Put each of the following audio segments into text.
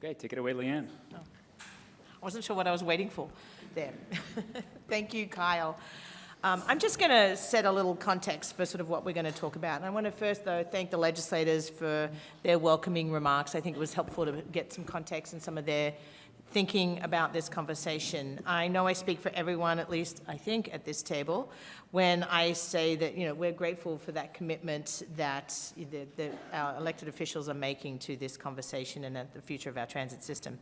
Okay, take it away, Leanne. I wasn't sure what I was waiting for there. Thank you, Kyle. I'm just going to set a little context for sort of what we're going to talk about. And I want to first, though, thank the legislators for their welcoming remarks. I think it was helpful to get some context and some of their thinking about this conversation. I know I speak for everyone, at least I think, at this table, when I say that, you know, we're grateful for that commitment that our elected officials are making to this conversation and at the future of our transit system.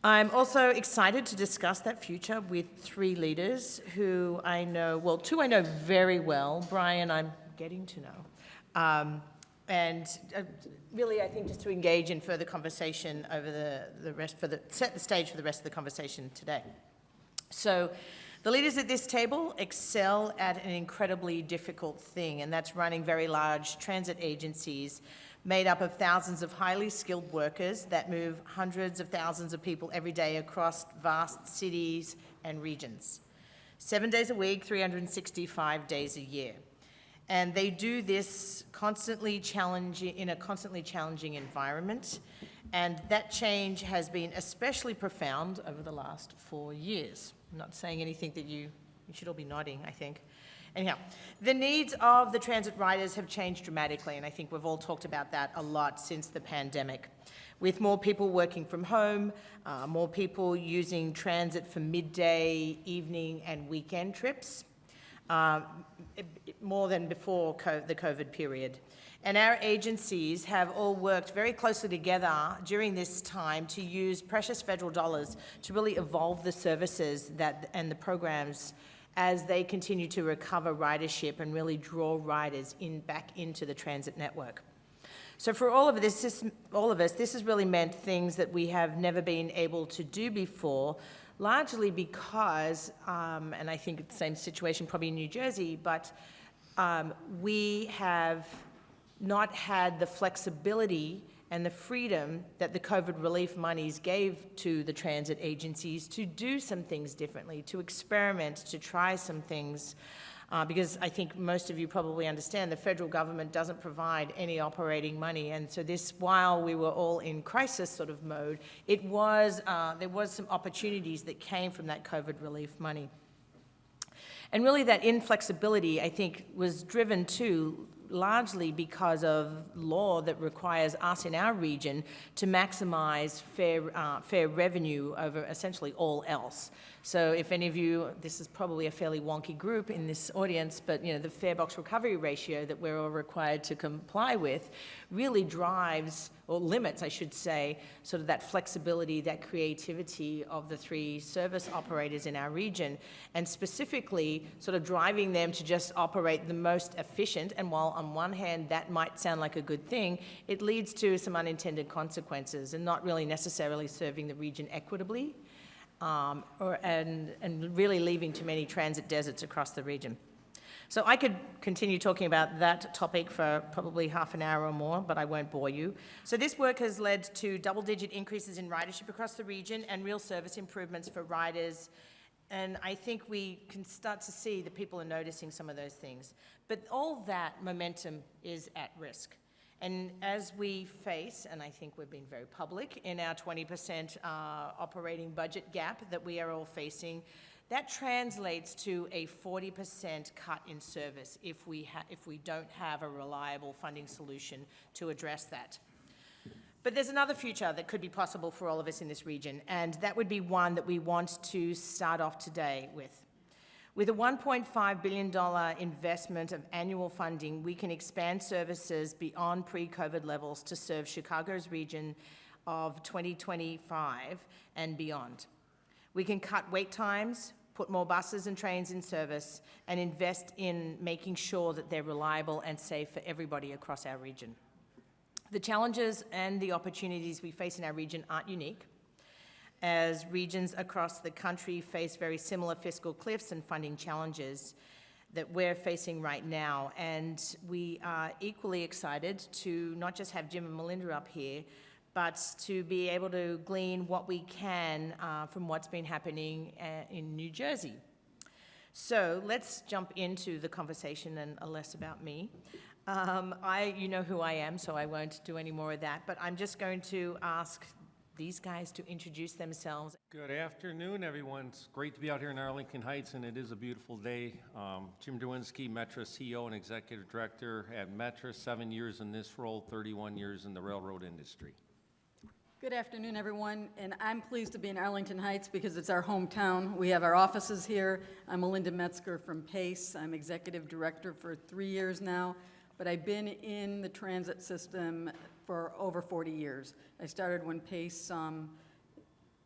I'm also excited to discuss that future with three leaders who I know, well, two I know very well. Brian, I'm getting to know. Really, I think just to engage in further conversation over the rest, set the stage for the rest of the conversation today. So the leaders at this table excel at an incredibly difficult thing, and that's running very large transit agencies made up of thousands of highly skilled workers that move hundreds of thousands of people every day across vast cities and regions. 7 days a week, 365 days a year. And they do this in a constantly challenging environment. And that change has been especially profound over the last 4 years. I'm not saying anything that you should all be nodding, I think. Anyhow, the needs of the transit riders have changed dramatically, and I think we've all talked about that a lot since the pandemic. With more people working from home, more people using transit for midday, evening, and weekend trips, more than before the COVID period. And our agencies have all worked very closely together during this time to use precious federal dollars to really evolve the services and the programs as they continue to recover ridership and really draw riders back into the transit network. So for all of us, this has really meant things that we have never been able to do before, largely because, and I think it's the same situation probably in New Jersey, but we have not had the flexibility and the freedom that the COVID relief monies gave to the transit agencies to do some things differently, to experiment, to try some things, because I think most of you probably understand the federal government doesn't provide any operating money, and so this, while we were all in crisis sort of mode, there was some opportunities that came from that COVID relief money. And really that inflexibility, I think, was driven too largely because of law that requires us in our region to maximize fair revenue over essentially all else. So if any of you, this is probably a fairly wonky group in this audience, but you know, the fare box recovery ratio that we're all required to comply with really drives, or limits, I should say, sort of that flexibility, that creativity of the three service operators in our region, and specifically sort of driving them to just operate the most efficient. And while on one hand that might sound like a good thing, it leads to some unintended consequences and not really necessarily serving the region equitably, and really leaving too many transit deserts across the region. So I could continue talking about that topic for probably half an hour or more, but I won't bore you. So this work has led to double-digit increases in ridership across the region and real service improvements for riders. And I think we can start to see that people are noticing some of those things. But all that momentum is at risk. And as we face, and I think we've been very public in our 20% operating budget gap that we are all facing, that translates to a 40% cut in service if we don't have a reliable funding solution to address that. But there's another future that could be possible for all of us in this region, and that would be one that we want to start off today with. With a $1.5 billion investment of annual funding, we can expand services beyond pre-COVID levels to serve Chicago's region of 2025 and beyond. We can cut wait times, put more buses and trains in service, and invest in making sure that they're reliable and safe for everybody across our region. The challenges and the opportunities we face in our region aren't unique, as regions across the country face very similar fiscal cliffs and funding challenges that we're facing right now. And we are equally excited to not just have Jim and Melinda up here, but to be able to glean what we can from what's been happening in New Jersey. So let's jump into the conversation and less about me. You know who I am, so I won't do any more of that, but I'm just going to ask these guys to introduce themselves. Good afternoon, everyone. It's great to be out here in Arlington Heights, and it is a beautiful day. Jim Derwinski, Metra CEO and Executive Director at Metra, 7 years in this role, 31 years in the railroad industry. Good afternoon, everyone, and I'm pleased to be in Arlington Heights because it's our hometown. We have our offices here. I'm Melinda Metzger from PACE. I'm Executive Director for 3 years now, but I've been in the transit system for over 40 years. I started when PACE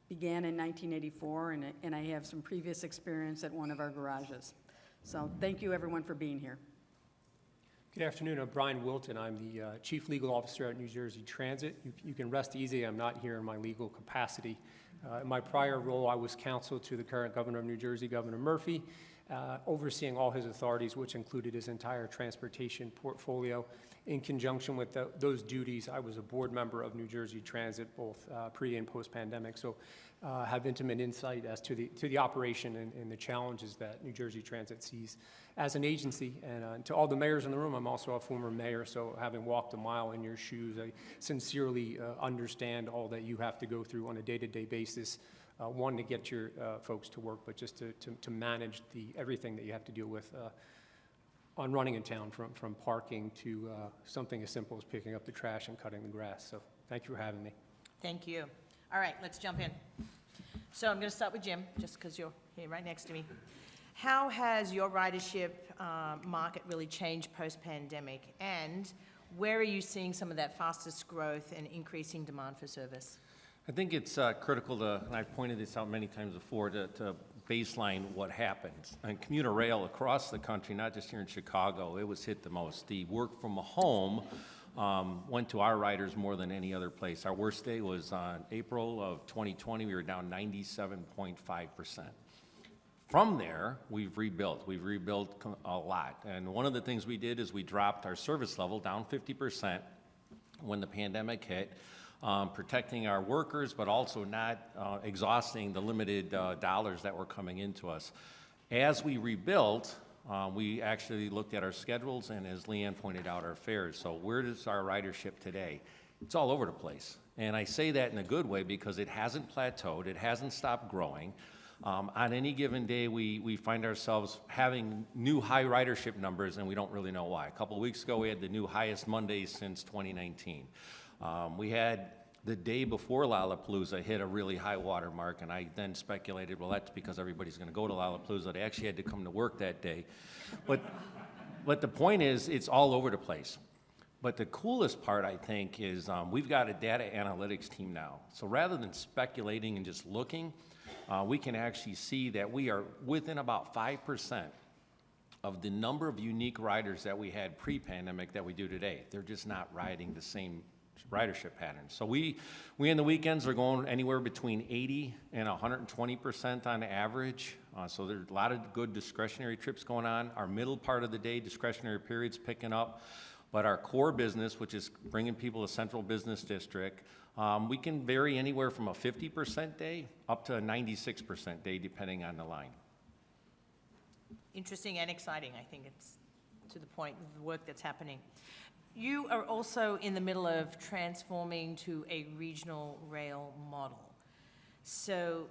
began in 1984, and I have some previous experience at one of our garages. So thank you, everyone, for being here. Good afternoon. I'm Brian Wilton. I'm the Chief Legal Officer at New Jersey Transit. You can rest easy. I'm not here in my legal capacity. In my prior role, I was counsel to the current Governor of New Jersey, Governor Murphy, overseeing all his authorities, which included his entire transportation portfolio. In conjunction with those duties, I was a board member of New Jersey Transit, both pre- and post-pandemic, so have intimate insight as to the operation and the challenges that New Jersey Transit sees as an agency. And to all the mayors in the room, I'm also a former mayor, so having walked a mile in your shoes, I sincerely understand all that you have to go through on a day-to-day basis. One, to get your folks to work, but just to manage everything that you have to deal with on running in town, from parking to something as simple as picking up the trash and cutting the grass. So thank you for having me. Thank you. All right, let's jump in. So I'm going to start with Jim, just because you're here right next to me. How has your ridership market really changed post-pandemic, and where are you seeing some of that fastest growth and increasing demand for service? I think it's critical to, and I've pointed this out many times before, to baseline what happened. And commuter rail across the country, not just here in Chicago, it was hit the most. The work from home went to our riders more than any other place. Our worst day was on April of 2020. We were down 97.5%. From there, we've rebuilt. We've rebuilt a lot. And one of the things we did is we dropped our service level down 50% when the pandemic hit. Protecting our workers, but also not exhausting the limited dollars that were coming into us. As we rebuilt, we actually looked at our schedules and, as Leanne pointed out, our fares. So where is our ridership today? It's all over the place. And I say that in a good way because it hasn't plateaued. It hasn't stopped growing. On any given day, we find ourselves having new high ridership numbers, and we don't really know why. A couple of weeks ago, we had the new highest Mondays since 2019. We had the day before Lollapalooza hit a really high water mark, and I then speculated, well, that's because everybody's going to go to Lollapalooza. They actually had to come to work that day. But the point is, it's all over the place. But the coolest part, I think, is we've got a data analytics team now. So rather than speculating and just looking, we can actually see that we are within about 5% of the number of unique riders that we had pre-pandemic that we do today. They're just not riding the same ridership patterns. So we in the weekends are going anywhere between 80 and 120% on average. So there's a lot of good discretionary trips going on. Our middle part of the day, discretionary periods picking up. But our core business, which is bringing people to Central Business District, we can vary anywhere from a 50% day up to a 96% day, depending on the line. Interesting and exciting, I think it's to the point of the work that's happening. You are also in the middle of transforming to a regional rail model. So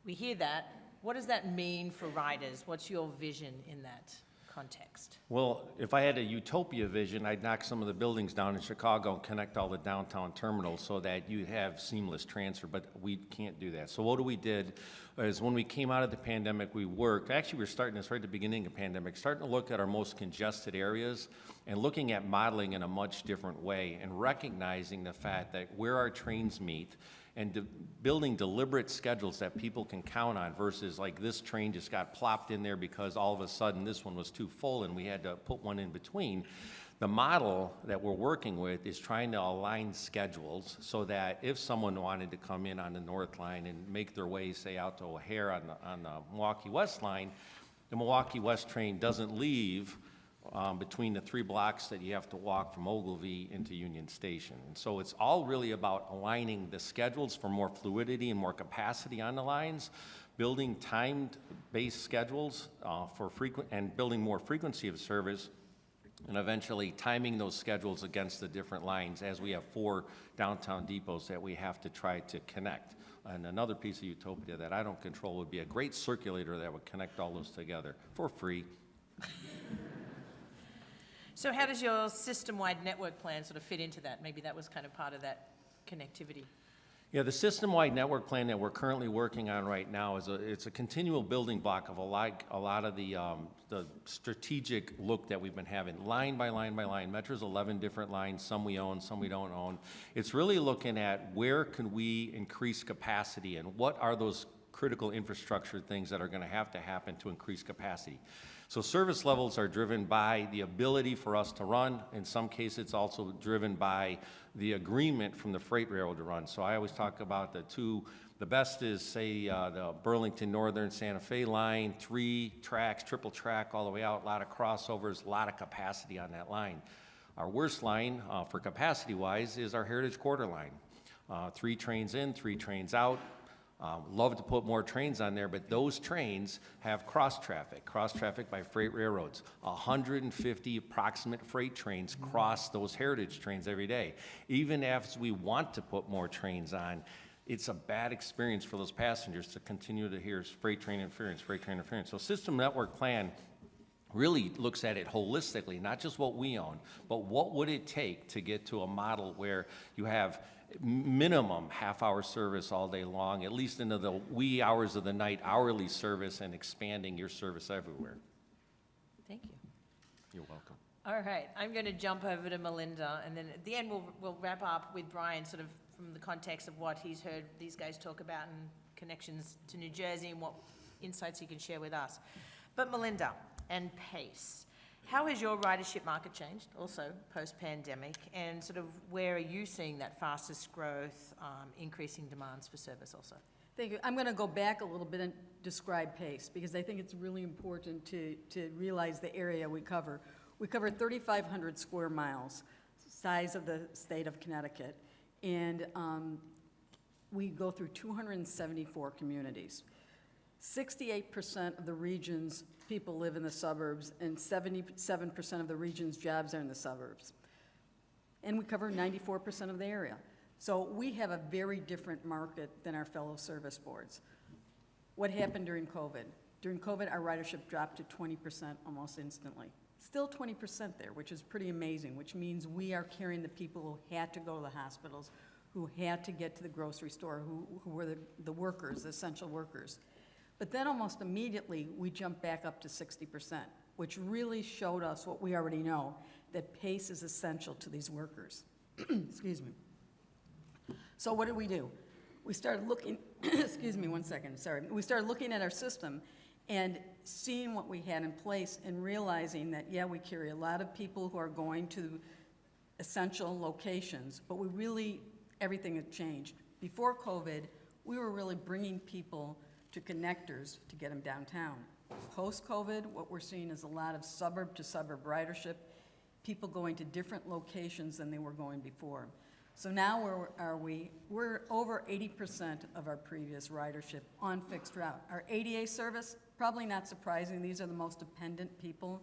we hear that. What does that mean for riders? What's your vision in that context? Well, if I had a utopia vision, I'd knock some of the buildings down in Chicago and connect all the downtown terminals so that you have seamless transfer, but we can't do that. So what we did is when we came out of the pandemic, we worked, actually we were starting this right at the beginning of the pandemic, starting to look at our most congested areas and looking at modeling in a much different way and recognizing the fact that where our trains meet and building deliberate schedules that people can count on versus like this train just got plopped in there because all of a sudden this one was too full and we had to put one in between. The model that we're working with is trying to align schedules so that if someone wanted to come in on the North Line and make their way, say, out to O'Hare on the Milwaukee West Line, the Milwaukee West train doesn't leave between the 3 blocks that you have to walk from Ogilvie into Union Station. And so it's all really about aligning the schedules for more fluidity and more capacity on the lines, building timed-based schedules for frequent and building more frequency of service and eventually timing those schedules against the different lines, as we have 4 downtown depots that we have to try to connect. And another piece of utopia that I don't control would be a great circulator that would connect all those together for free. So how does your system-wide network plan sort of fit into that? Maybe that was kind of part of that connectivity. Yeah, the system-wide network plan that we're currently working on right now it's a continual building block of a lot of the strategic look that we've been having, line by line by line. Metra's 11 different lines, some we own, some we don't own. It's really looking at where can we increase capacity and what are those critical infrastructure things that are going to happen to increase capacity. So service levels are driven by the ability for us to run. In some cases, it's also driven by the agreement from the freight railroad to run. So I always talk about the best is, say, the Burlington Northern Santa Fe line, 3 tracks, triple track all the way out, a lot of crossovers, a lot of capacity on that line. Our worst line for capacity-wise is our Heritage Quarter line. 3 trains in, 3 trains out. Love to put more trains on there, but those trains have cross traffic by freight railroads. 150 approximate freight trains cross those heritage trains every day. Even as we want to put more trains on, it's a bad experience for those passengers to continue to hear freight train interference, freight train interference. So system network plan really looks at it holistically, not just what we own, but what would it take to get to a model where you have minimum half-hour service all day long, at least into the wee hours of the night, hourly service, and expanding your service everywhere. Thank you. You're welcome. All right, I'm going to jump over to Melinda, and then at the end we'll wrap up with Brian, sort of from the context of what he's heard these guys talk about and connections to New Jersey and what insights he can share with us. But Melinda and Pace, how has your ridership market changed, also post-pandemic, and sort of where are you seeing that fastest growth, increasing demands for service also? Thank you. I'm going to go back a little bit and describe Pace, because I think it's really important to realize the area we cover. We cover 3,500 square miles, size of the state of Connecticut, and we go through 274 communities. 68% of the region's people live in the suburbs, and 77% of the region's jobs are in the suburbs. And we cover 94% of the area. So we have a very different market than our fellow service boards. What happened during COVID? During COVID, our ridership dropped to 20% almost instantly. Still 20% there, which is pretty amazing, which means we are carrying the people who had to go to the hospitals, who had to get to the grocery store, who were the workers, the essential workers. But then almost immediately, we jumped back up to 60%, which really showed us what we already know, that Pace is essential to these workers. Excuse me. So what did we do? We started looking, excuse me one second, sorry. We started looking at our system and seeing what we had in place and realizing that, yeah, we carry a lot of people who are going to essential locations, but everything had changed. Before COVID, we were really bringing people to connectors to get them downtown. Post-COVID, what we're seeing is a lot of suburb-to-suburb ridership, people going to different locations than they were going before. So now where are we? We're over 80% of our previous ridership on fixed route. Our ADA service, probably not surprising, these are the most dependent people.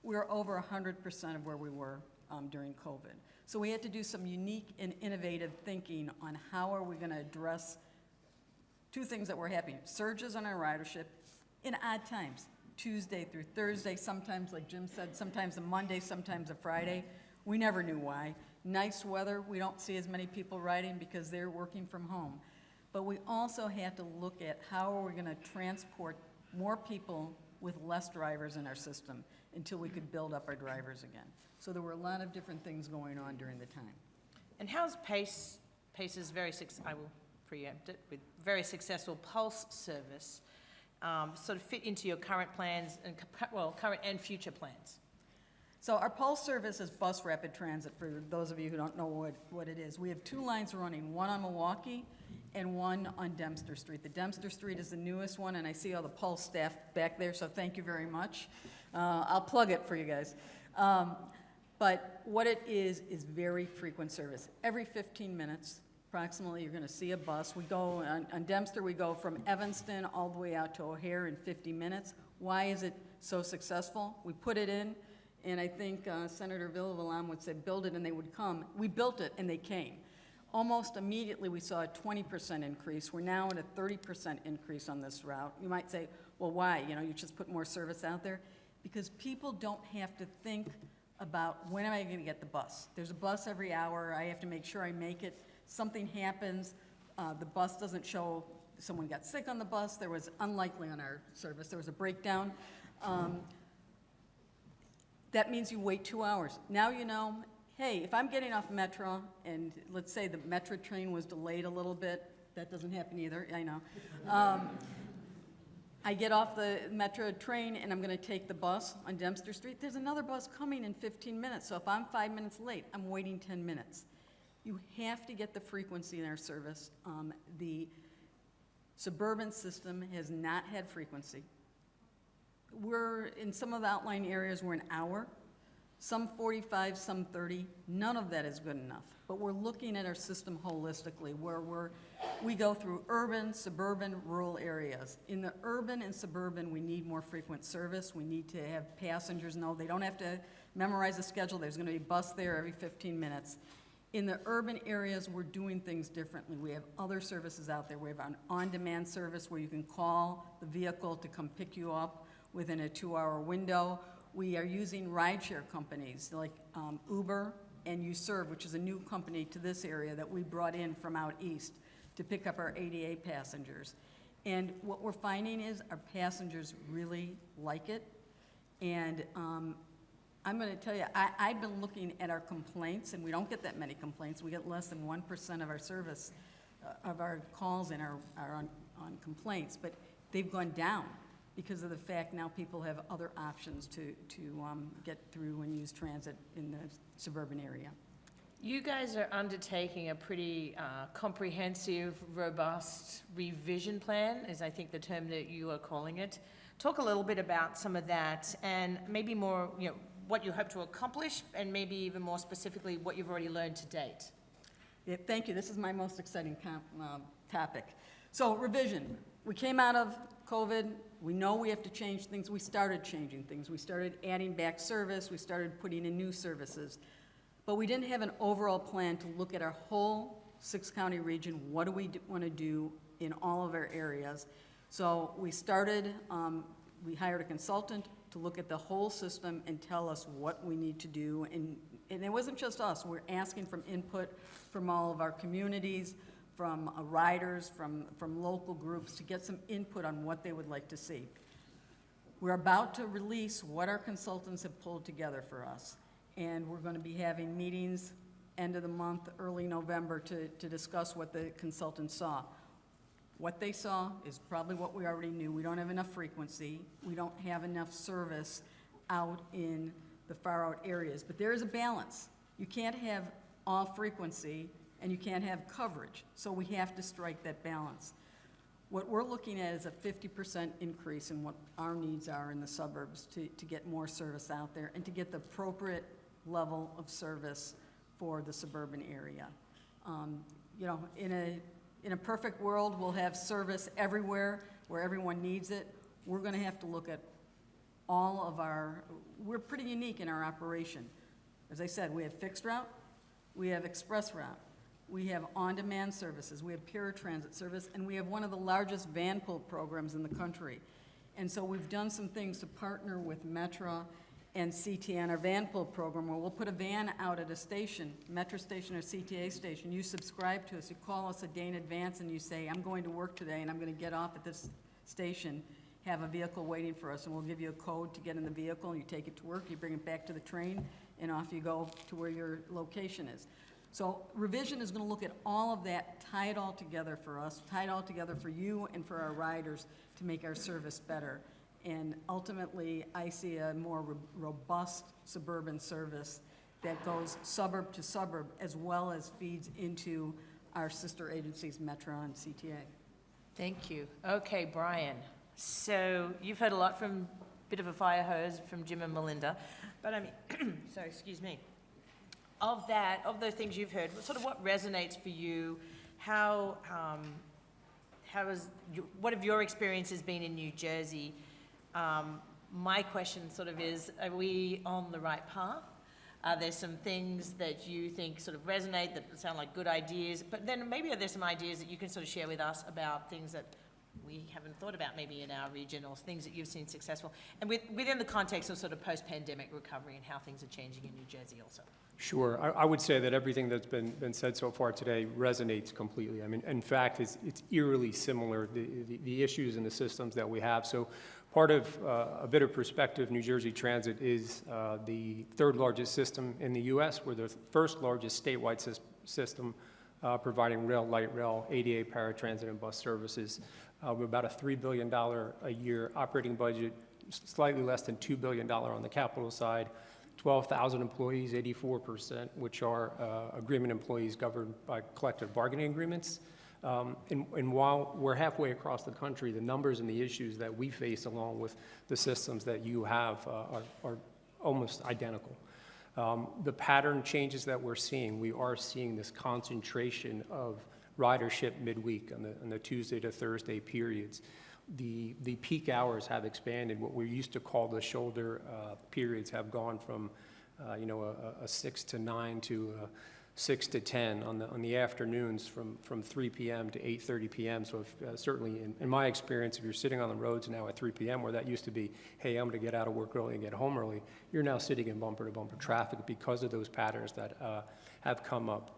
We're over 100% of where we were during COVID. So we had to do some unique and innovative thinking on how are we going to address two things that were happening: surges on our ridership in odd times, Tuesday through Thursday, sometimes, like Jim said, sometimes a Monday, sometimes a Friday. We never knew why. Nice weather, we don't see as many people riding because they're working from home. But we also had to look at how are we going to transport more people with less drivers in our system until we could build up our drivers again. So there were a lot of different things going on during the time. And how's Pace's I will preempt it, with very successful Pulse service sort of fit into your current plans, and current and future plans? So our Pulse service is bus rapid transit, for those of you who don't know what it is. We have 2 lines running, one on Milwaukee and one on Dempster Street. The Dempster Street is the newest one, and I see all the Pulse staff back there, so thank you very much. I'll plug it for you guys. But what it is very frequent service. Every 15 minutes, approximately, you're going to see a bus. We go, on Dempster, we go from Evanston all the way out to O'Hare in 50 minutes. Why is it so successful? We put it in, And I think Senator Villalon would say, build it and they would come. We built it and they came. Almost immediately, we saw a 20% increase. We're now at a 30% increase on this route. You might say, well, why? You know, you just put more service out there? Because people don't have to think about, when am I going to get the bus? There's a bus every hour. I have to make sure I make it. Something happens, the bus doesn't show, someone got sick on the bus. There was, unlikely on our service, there was a breakdown. That means you wait 2 hours. Now you know, hey, if I'm getting off Metra, and let's say the Metra train was delayed a little bit, that doesn't happen either, I know. I get off the Metra train and I'm gonna take the bus on Dempster Street. There's another bus coming in 15 minutes, so if I'm 5 minutes late, I'm waiting 10 minutes. You have to get the frequency in our service. The Suburban system has not had frequency. We're, in some of the outlying areas, we're an hour, some 45, some 30. None of that is good enough. But we're looking at our system holistically, where we go through urban, suburban, rural areas. In the urban and suburban, we need more frequent service. We need to have passengers know they don't have to memorize a schedule. There's going to be a bus there every 15 minutes. In the urban areas, we're doing things differently. We have other services out there. We have an on-demand service where you can call the vehicle to come pick you up within a 2-hour window. We are using rideshare companies like Uber and UServe, which is a new company to this area that we brought in from out east to pick up our ADA passengers. And what we're finding is our passengers really like it. And I'm going to tell you, I've been looking at our complaints, and we don't get that many complaints. We get less than 1% of our service, of our calls are on complaints, but they've gone down because of the fact now people have other options to get through and use transit in the suburban area. You guys are undertaking a pretty comprehensive, robust revision plan, is I think the term that you are calling it. Talk a little bit about some of that, and maybe more, you know, what you hope to accomplish, and maybe even more specifically, what you've already learned to date. Yeah, thank you. This is my most exciting topic. So, revision. We came out of COVID. We know we have to change things. We started changing things. We started adding back service. We started putting in new services. But we didn't have an overall plan to look at our whole 6-county region. What do we want to do in all of our areas? So we started, we hired a consultant to look at the whole system and tell us what we need to do. And it wasn't just us. We're asking from input from all of our communities, from riders, from local groups, to get some input on what they would like to see. We're about to release what our consultants have pulled together for us. And we're going to be having meetings end of the month, early November, to discuss what the consultants saw. What they saw is probably what we already knew. We don't have enough frequency. We don't have enough service out in the far out areas. But there is a balance. You can't have all frequency and you can't have coverage. So we have to strike that balance. What we're looking at is a 50% increase in what our needs are in the suburbs to get more service out there and to get the appropriate level of service for the suburban area. You know, in a perfect world, we'll have service everywhere where everyone needs it. We're going to have to look at all of we're pretty unique in our operation. As I said, we have fixed route, we have express route, we have on-demand services, we have paratransit service, and we have one of the largest van pool programs in the country. And so we've done some things to partner with Metra and CTA on our van pool program, where we'll put a van out at a station, Metra station or CTA station. You subscribe to us, you call us a day in advance, and you say, I'm going to work today and I'm going to get off at this station, have a vehicle waiting for us, and we'll give you a code to get in the vehicle. You take it to work, you bring it back to the train, and off you go to where your location is. So revision is going to look at all of that, tie it all together for us, tie it all together for you and for our riders to make our service better. And ultimately, I see a more robust suburban service that goes suburb to suburb, as well as feeds into our sister agencies, Metra and CTA. Thank you. Okay, Brian. So you've heard a lot from, bit of a fire hose from Jim and Melinda, but I mean, sorry, excuse me. Of those things you've heard, what resonates for you? What have your experiences been in New Jersey? My question sort of is, are we on the right path? Are there some things that you think sort of resonate, that sound like good ideas? But then maybe are there some ideas that you can sort of share with us about things that we haven't thought about maybe in our region, or things that you've seen successful? And within the context of sort of post-pandemic recovery and how things are changing in New Jersey also. Sure. I would say that everything that's been said so far today resonates completely. I mean, in fact, it's eerily similar, the issues and the systems that we have. So part of a bit of perspective, New Jersey Transit is the third largest system in the U.S. We're the first largest statewide system providing rail, light rail, ADA, paratransit, and bus services. We're about a $3 billion a year operating budget, slightly less than $2 billion on the capital side. 12,000 employees, 84%, which are agreement employees governed by collective bargaining agreements. And while we're halfway across the country, the numbers and the issues that we face along with the systems that you have are almost identical. The pattern changes that we're seeing, we are seeing this concentration of ridership midweek on the Tuesday to Thursday periods. The peak hours have expanded. What we used to call the shoulder periods have gone from, a 6 to 9 to 6 to 10 on the afternoons from 3 p.m. to 8:30 p.m. So if, certainly in my experience, if you're sitting on the roads now at 3 p.m. where that used to be, hey, I'm going to get out of work early and get home early, you're now sitting in bumper-to-bumper traffic because of those patterns that have come up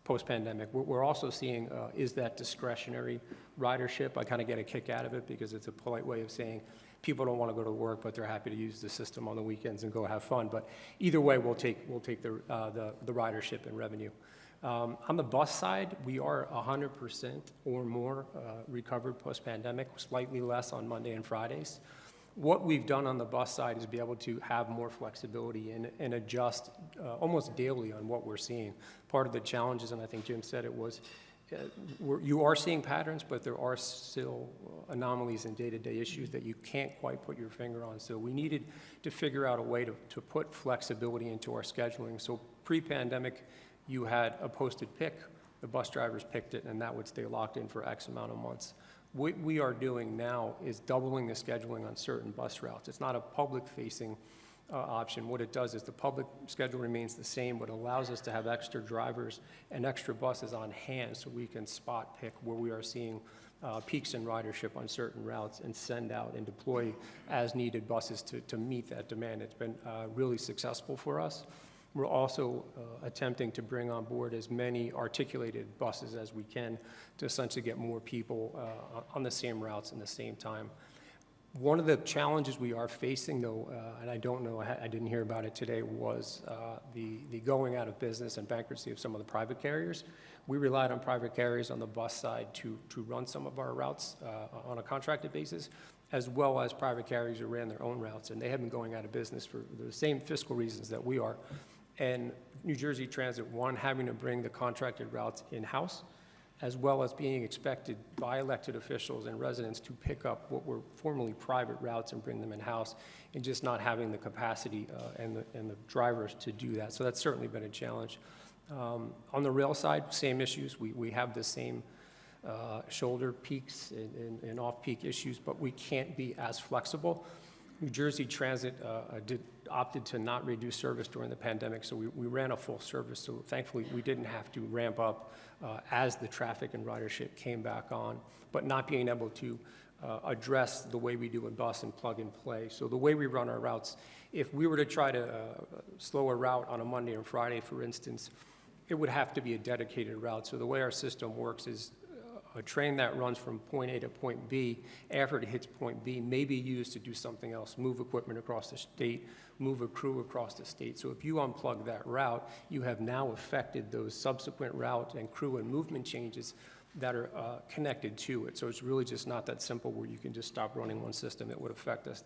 post-pandemic. We're also seeing is that discretionary ridership. I kind of get a kick out of it because it's a polite way of saying people don't want to go to work, but they're happy to use the system on the weekends and go have fun. But either way, we'll take the ridership and revenue. On the bus side, we are 100% or more recovered post-pandemic, slightly less on Monday and Fridays. What we've done on the bus side is be able to have more flexibility and adjust almost daily on what we're seeing. Part of the challenges, and I think Jim said it, was you are seeing patterns, but there are still anomalies and day-to-day issues that you can't quite put your finger on. So we needed to figure out a way to put flexibility into our scheduling. So pre-pandemic, you had a posted pick, the bus drivers picked it, and that would stay locked in for X amount of months. What we are doing now is doubling the scheduling on certain bus routes. It's not a public-facing option. What it does is the public schedule remains the same, but allows us to have extra drivers and extra buses on hand so we can spot pick where we are seeing peaks in ridership on certain routes and send out and deploy as needed buses to meet that demand. It's been really successful for us. We're also attempting to bring on board as many articulated buses as we can to essentially get more people on the same routes in the same time. One of the challenges we are facing, though, and I don't know, I didn't hear about it today, was the going out of business and bankruptcy of some of the private carriers. We relied on private carriers on the bus side to run some of our routes on a contracted basis, as well as private carriers who ran their own routes, and they have been going out of business for the same fiscal reasons that we are. And New Jersey Transit, one, having to bring the contracted routes in-house, as well as being expected by elected officials and residents to pick up what were formerly private routes and bring them in-house, and just not having the capacity and the drivers to do that. So that's certainly been a challenge. On the rail side, same issues. We have the same shoulder peaks and off-peak issues, but we can't be as flexible. New Jersey Transit opted to not reduce service during the pandemic, so we ran a full service. So thankfully, we didn't have to ramp up as the traffic and ridership came back on, but not being able to address the way we do in bus and plug and play. So the way we run our routes, if we were to try to slow a route on a Monday or Friday, for instance, it would have to be a dedicated route. So the way our system works is a train that runs from point A to point B, after it hits point B, may be used to do something else, move equipment across the state, move a crew across the state. So if you unplug that route, you have now affected those subsequent route and crew and movement changes that are connected to it. So it's really just not that simple where you can just stop running one system. It would affect us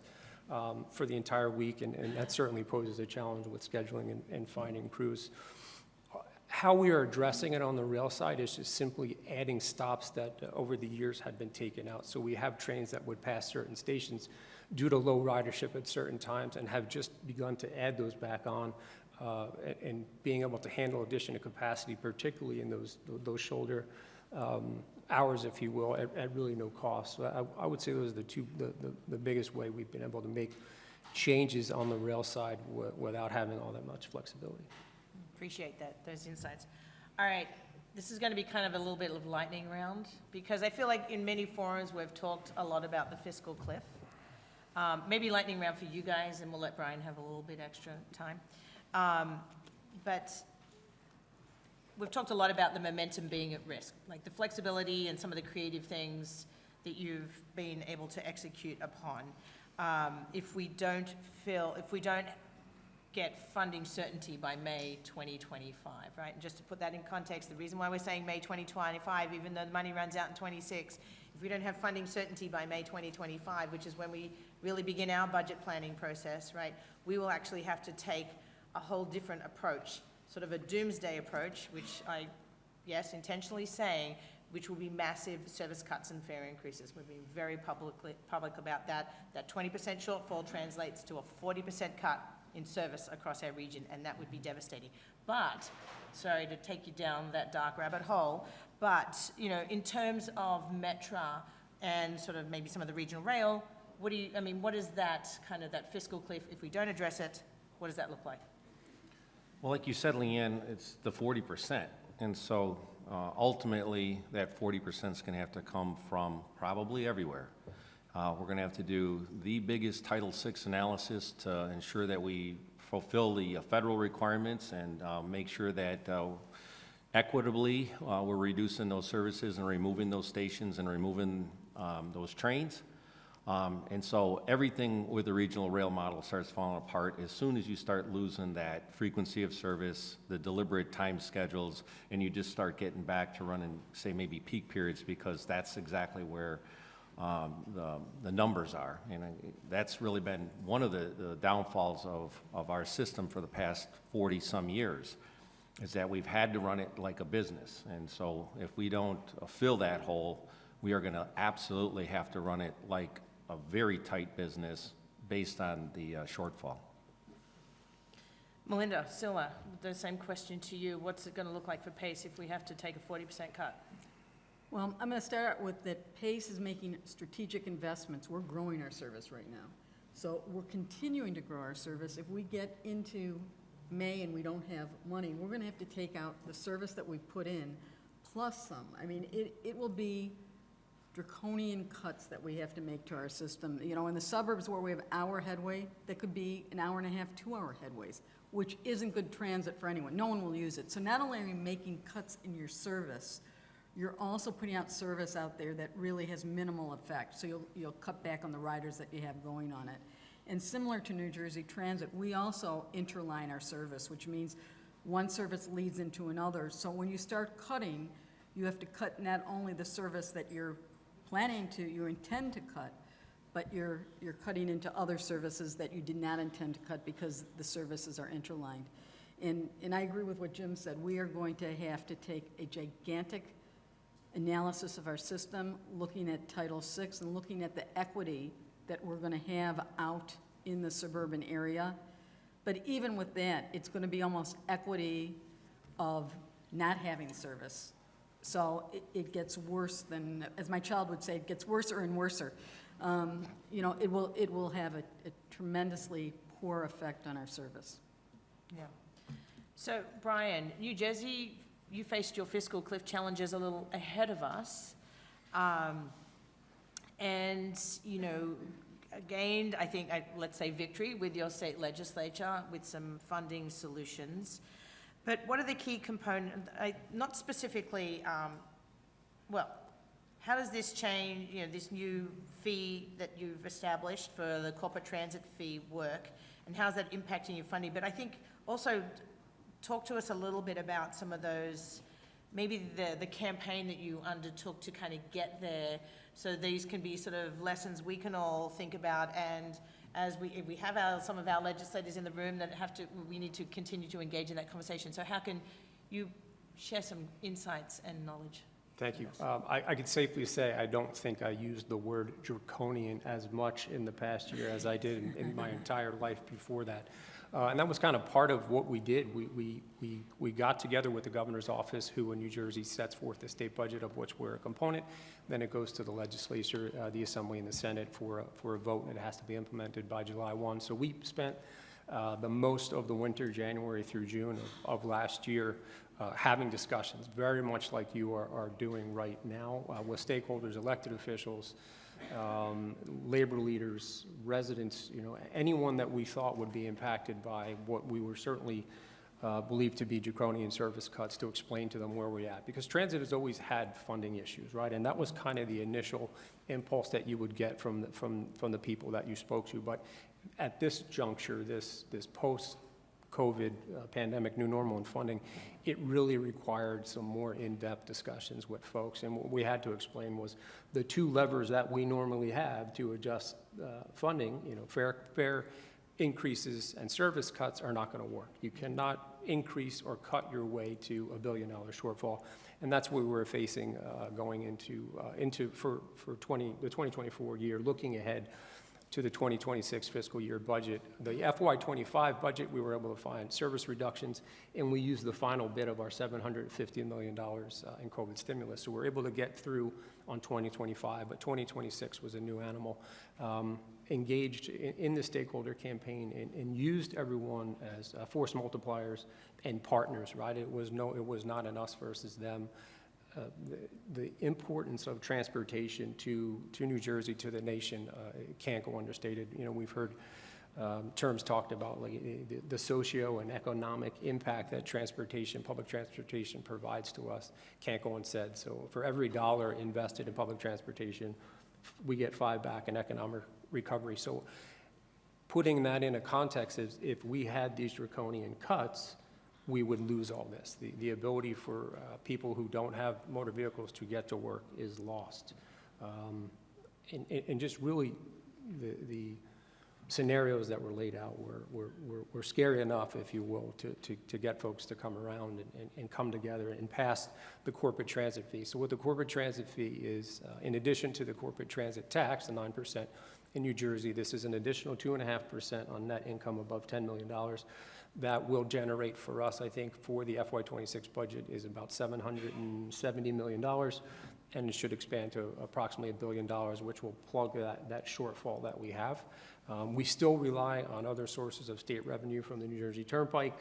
for the entire week, and that certainly poses a challenge with scheduling and finding crews. How we are addressing it on the rail side is just simply adding stops that over the years had been taken out. So we have trains that would pass certain stations due to low ridership at certain times and have just begun to add those back on and being able to handle additional capacity, particularly in those shoulder hours, if you will, at really no cost. So I would say those are the biggest way we've been able to make changes on the rail side without having all that much flexibility. Appreciate those insights. All right, this is going to be kind of a little bit of lightning round, because I feel like in many forums we've talked a lot about the fiscal cliff. Maybe lightning round for you guys, and we'll let Brian have a little bit extra time. But we've talked a lot about the momentum being at risk, like the flexibility and some of the creative things that you've been able to execute upon. If we don't get funding certainty by May 2025, right? And just to put that in context, the reason why we're saying May 2025, even though the money runs out in 26, if we don't have funding certainty by May 2025, which is when we really begin our budget planning process, right, we will actually have to take a whole different approach, sort of a doomsday approach, which I, yes, intentionally saying, which will be massive service cuts and fare increases. We've been very public about that. That 20% shortfall translates to a 40% cut in service across our region, and that would be devastating. But, sorry to take you down that dark rabbit hole, but, you know, in terms of Metra and sort of maybe some of the regional rail, what is that kind of that fiscal cliff? If we don't address it, what does that look like? Well, like you said, Leanne, it's the 40%. And so ultimately, that 40% is going to have to come from probably everywhere. We're going to have to do the biggest Title VI analysis to ensure that we fulfill the federal requirements and make sure that equitably we're reducing those services and removing those stations and removing those trains. And so everything with the regional rail model starts falling apart as soon as you start losing that frequency of service, the deliberate time schedules, and you just start getting back to running, say, maybe peak periods, because that's exactly where the numbers are. And that's really been one of the downfalls of our system for the past 40-some years, is that we've had to run it like a business. And so if we don't fill that hole, we are going to absolutely have to run it like a very tight business based on the shortfall. Melinda, Silla, the same question to you. What's it going to look like for PACE if we have to take a 40% cut? Well, I'm going to start out with that PACE is making strategic investments. We're growing our service right now. So we're continuing to grow our service. If we get into May and we don't have money, we're going to have to take out the service that we put in plus some. I mean, it will be draconian cuts that we have to make to our system. You know, in the suburbs where we have hour headway, that could be an hour and a half, 2-hour headways, which isn't good transit for anyone. No one will use it. So not only are you making cuts in your service, you're also putting out service out there that really has minimal effect. So you'll cut back on the riders that you have going on it. And similar to New Jersey Transit, we also interline our service, which means one service leads into another. So when you start cutting, you have to cut not only the service that you intend to cut, but you're cutting into other services that you did not intend to cut because the services are interlined. And I agree with what Jim said. We are going to have to take a gigantic analysis of our system, looking at Title VI and looking at the equity that we're going to have out in the suburban area. But even with that, it's going to be almost equity of not having service. So it gets worse than, as my child would say, it gets worser and worser. You know, it will have a tremendously poor effect on our service. Yeah. So, Brian, New Jersey, you faced your fiscal cliff challenges a little ahead of us. And, you know, gained, I think, let's say, victory with your state legislature with some funding solutions. But what are the key components, not specifically, how does this change, you know, this new fee that you've established for the corporate transit fee work, and how's that impacting your funding? But I think also talk to us a little bit about some of those, maybe the campaign that you undertook to kind of get there, so these can be sort of lessons we can all think about, and as if we have some of our legislators in the room that we need to continue to engage in that conversation. So how can you share some insights and knowledge? Thank you. I could safely say I don't think I used the word draconian as much in the past year as I did in my entire life before that. And that was kind of part of what we did. We got together with the governor's office, who in New Jersey sets forth the state budget, of which we're a component. Then it goes to the legislature, the Assembly and the Senate for a vote, and it has to be implemented by July 1. So we spent the most of the winter, January through June of last year, having discussions, very much like you are doing right now, with stakeholders, elected officials, labor leaders, residents, anyone that we thought would be impacted by what we were certainly believed to be draconian service cuts, to explain to them where we're at. Because transit has always had funding issues, right? And that was kind of the initial impulse that you would get from the people that you spoke to. But at this juncture, this post-COVID pandemic new normal in funding, it really required some more in-depth discussions with folks. And what we had to explain was the two levers that we normally have to adjust funding, fare increases and service cuts, are not going to work. You cannot increase or cut your way to $1 billion shortfall. And that's what we were facing going into the 2024 year, looking ahead to the 2026 fiscal year budget. The FY25 budget, we were able to find service reductions, and we used the final bit of our $750 million in COVID stimulus. So we're able to get through on 2025, but 2026 was a new animal. Engaged in the stakeholder campaign and used everyone as force multipliers and partners, right? It was not an us versus them. The importance of transportation to New Jersey, to the nation, can't go understated. We've heard terms talked about, like the socio and economic impact that public transportation provides to us, can't go unsaid. So for every dollar invested in public transportation, we get 5 back in economic recovery. So putting that in a context is, if we had these draconian cuts, we would lose all this. The ability for people who don't have motor vehicles to get to work is lost. And just really the scenarios that were laid out were scary enough, if you will, to get folks to come around and come together and pass the corporate transit fee. So what the corporate transit fee is, in addition to the corporate transit tax, the 9% in New Jersey, this is an additional 2.5% on net income above $10 million. That will generate for us, I think, for the FY26 budget, is about $770 million, and it should expand to approximately $1 billion, which will plug that shortfall that we have. We still rely on other sources of state revenue from the New Jersey Turnpike,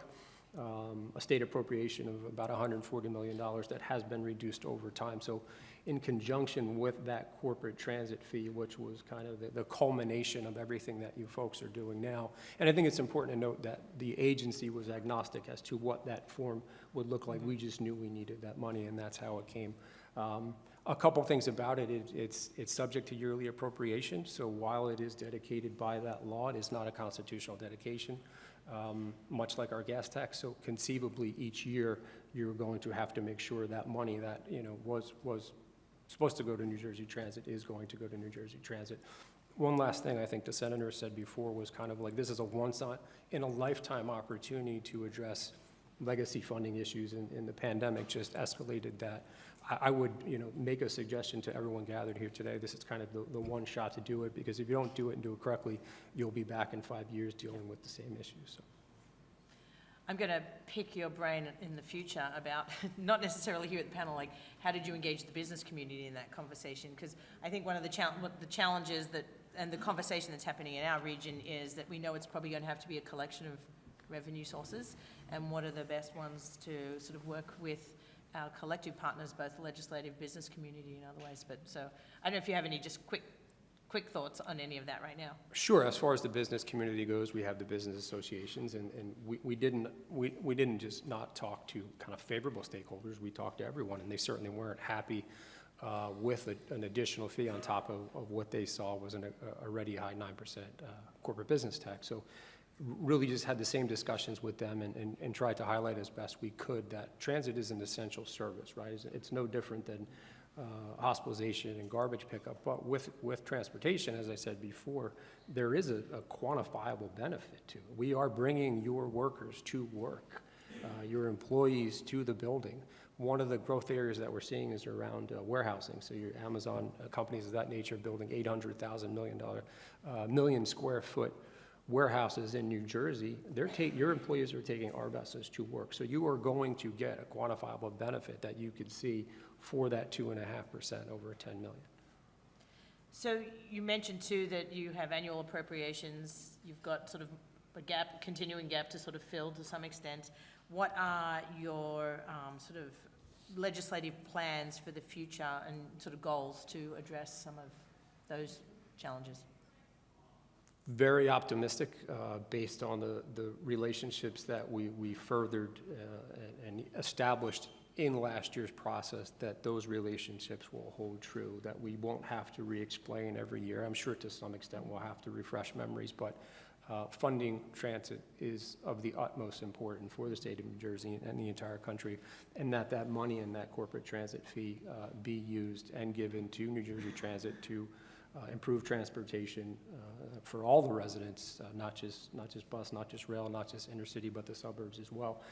a state appropriation of about $140 million that has been reduced over time. So in conjunction with that corporate transit fee, which was kind of the culmination of everything that you folks are doing now. And I think it's important to note that the agency was agnostic as to what that form would look like. We just knew we needed that money, and that's how it came. A couple things about it, it's subject to yearly appropriation. So while it is dedicated by that law, it is not a constitutional dedication, much like our gas tax. So conceivably, each year, you're going to have to make sure that money that was supposed to go to New Jersey Transit is going to go to New Jersey Transit. One last thing I think the senator said before was kind of like, this is a once-in-a-lifetime opportunity to address legacy funding issues, and the pandemic just escalated that. I would make a suggestion to everyone gathered here today. This is kind of the one shot to do it, because if you don't do it and do it correctly, you'll be back in 5 years dealing with the same issues. So. I'm going to pick your brain in the future about, not necessarily here at the panel, like how did you engage the business community in that conversation? Because I think one of the challenges and the conversation that's happening in our region is that we know it's probably going to have to be a collection of revenue sources, and what are the best ones to sort of work with our collective partners, both legislative, business community, and other ways. But so I don't know if you have any just quick thoughts on any of that right now. Sure. As far as the business community goes, we have the business associations, and we didn't just not talk to kind of favorable stakeholders. We talked to everyone, and they certainly weren't happy with an additional fee on top of what they saw was an already high 9% corporate business tax. So really just had the same discussions with them and tried to highlight as best we could that transit is an essential service, right? It's no different than hospitalization and garbage pickup, but with transportation, as I said before, there is a quantifiable benefit to it. We are bringing your workers to work. your employees to the building. One of the growth areas that we're seeing is around warehousing. So your Amazon companies of that nature building $800,000 million square foot warehouses in New Jersey. Your employees are taking our buses to work. So you are going to get a quantifiable benefit that you could see for that 2.5% over 10 million. So you mentioned too that you have annual appropriations, you've got sort of a gap, continuing gap to sort of fill to some extent. What are your sort of legislative plans for the future and sort of goals to address some of those challenges? Very optimistic based on the relationships that we furthered and established in last year's process, that those relationships will hold true, that we won't have to re-explain every year. I'm sure to some extent we'll have to refresh memories, but funding transit is of the utmost importance for the state of New Jersey and the entire country, and that money and that corporate transit fee be used and given to New Jersey Transit to improve transportation for all the residents, not just bus, not just rail, not just intercity, but the suburbs as well.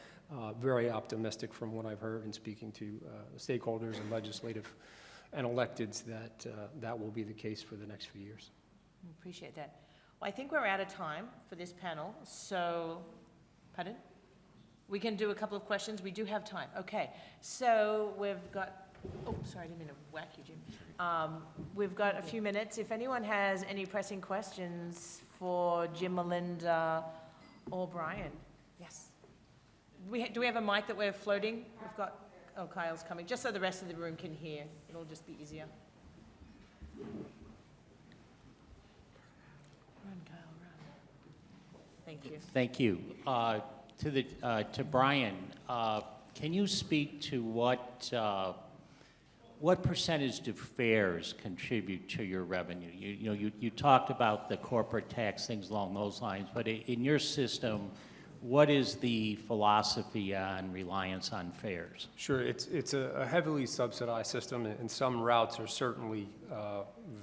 Very optimistic from what I've heard in speaking to stakeholders and legislative and electeds that will be the case for the next few years. Appreciate that. Well, I think we're out of time for this panel, so, pardon? We can do a couple of questions. We do have time. Okay, so we've got, oh, sorry, I didn't mean to whack you, Jim. We've got a few minutes. If anyone has any pressing questions for Jim, Melinda, or Brian. Yes. Do we have a mic that we're floating? We've got, oh, Kyle's coming, just so the rest of the room can hear. It'll just be easier. Run, Kyle, run. Thank you. Thank you. To Brian, can you speak to what percentage do fares contribute to your revenue? You talked about the corporate tax, things along those lines, but in your system, what is the philosophy on reliance on fares? Sure, it's a heavily subsidized system, and some routes are certainly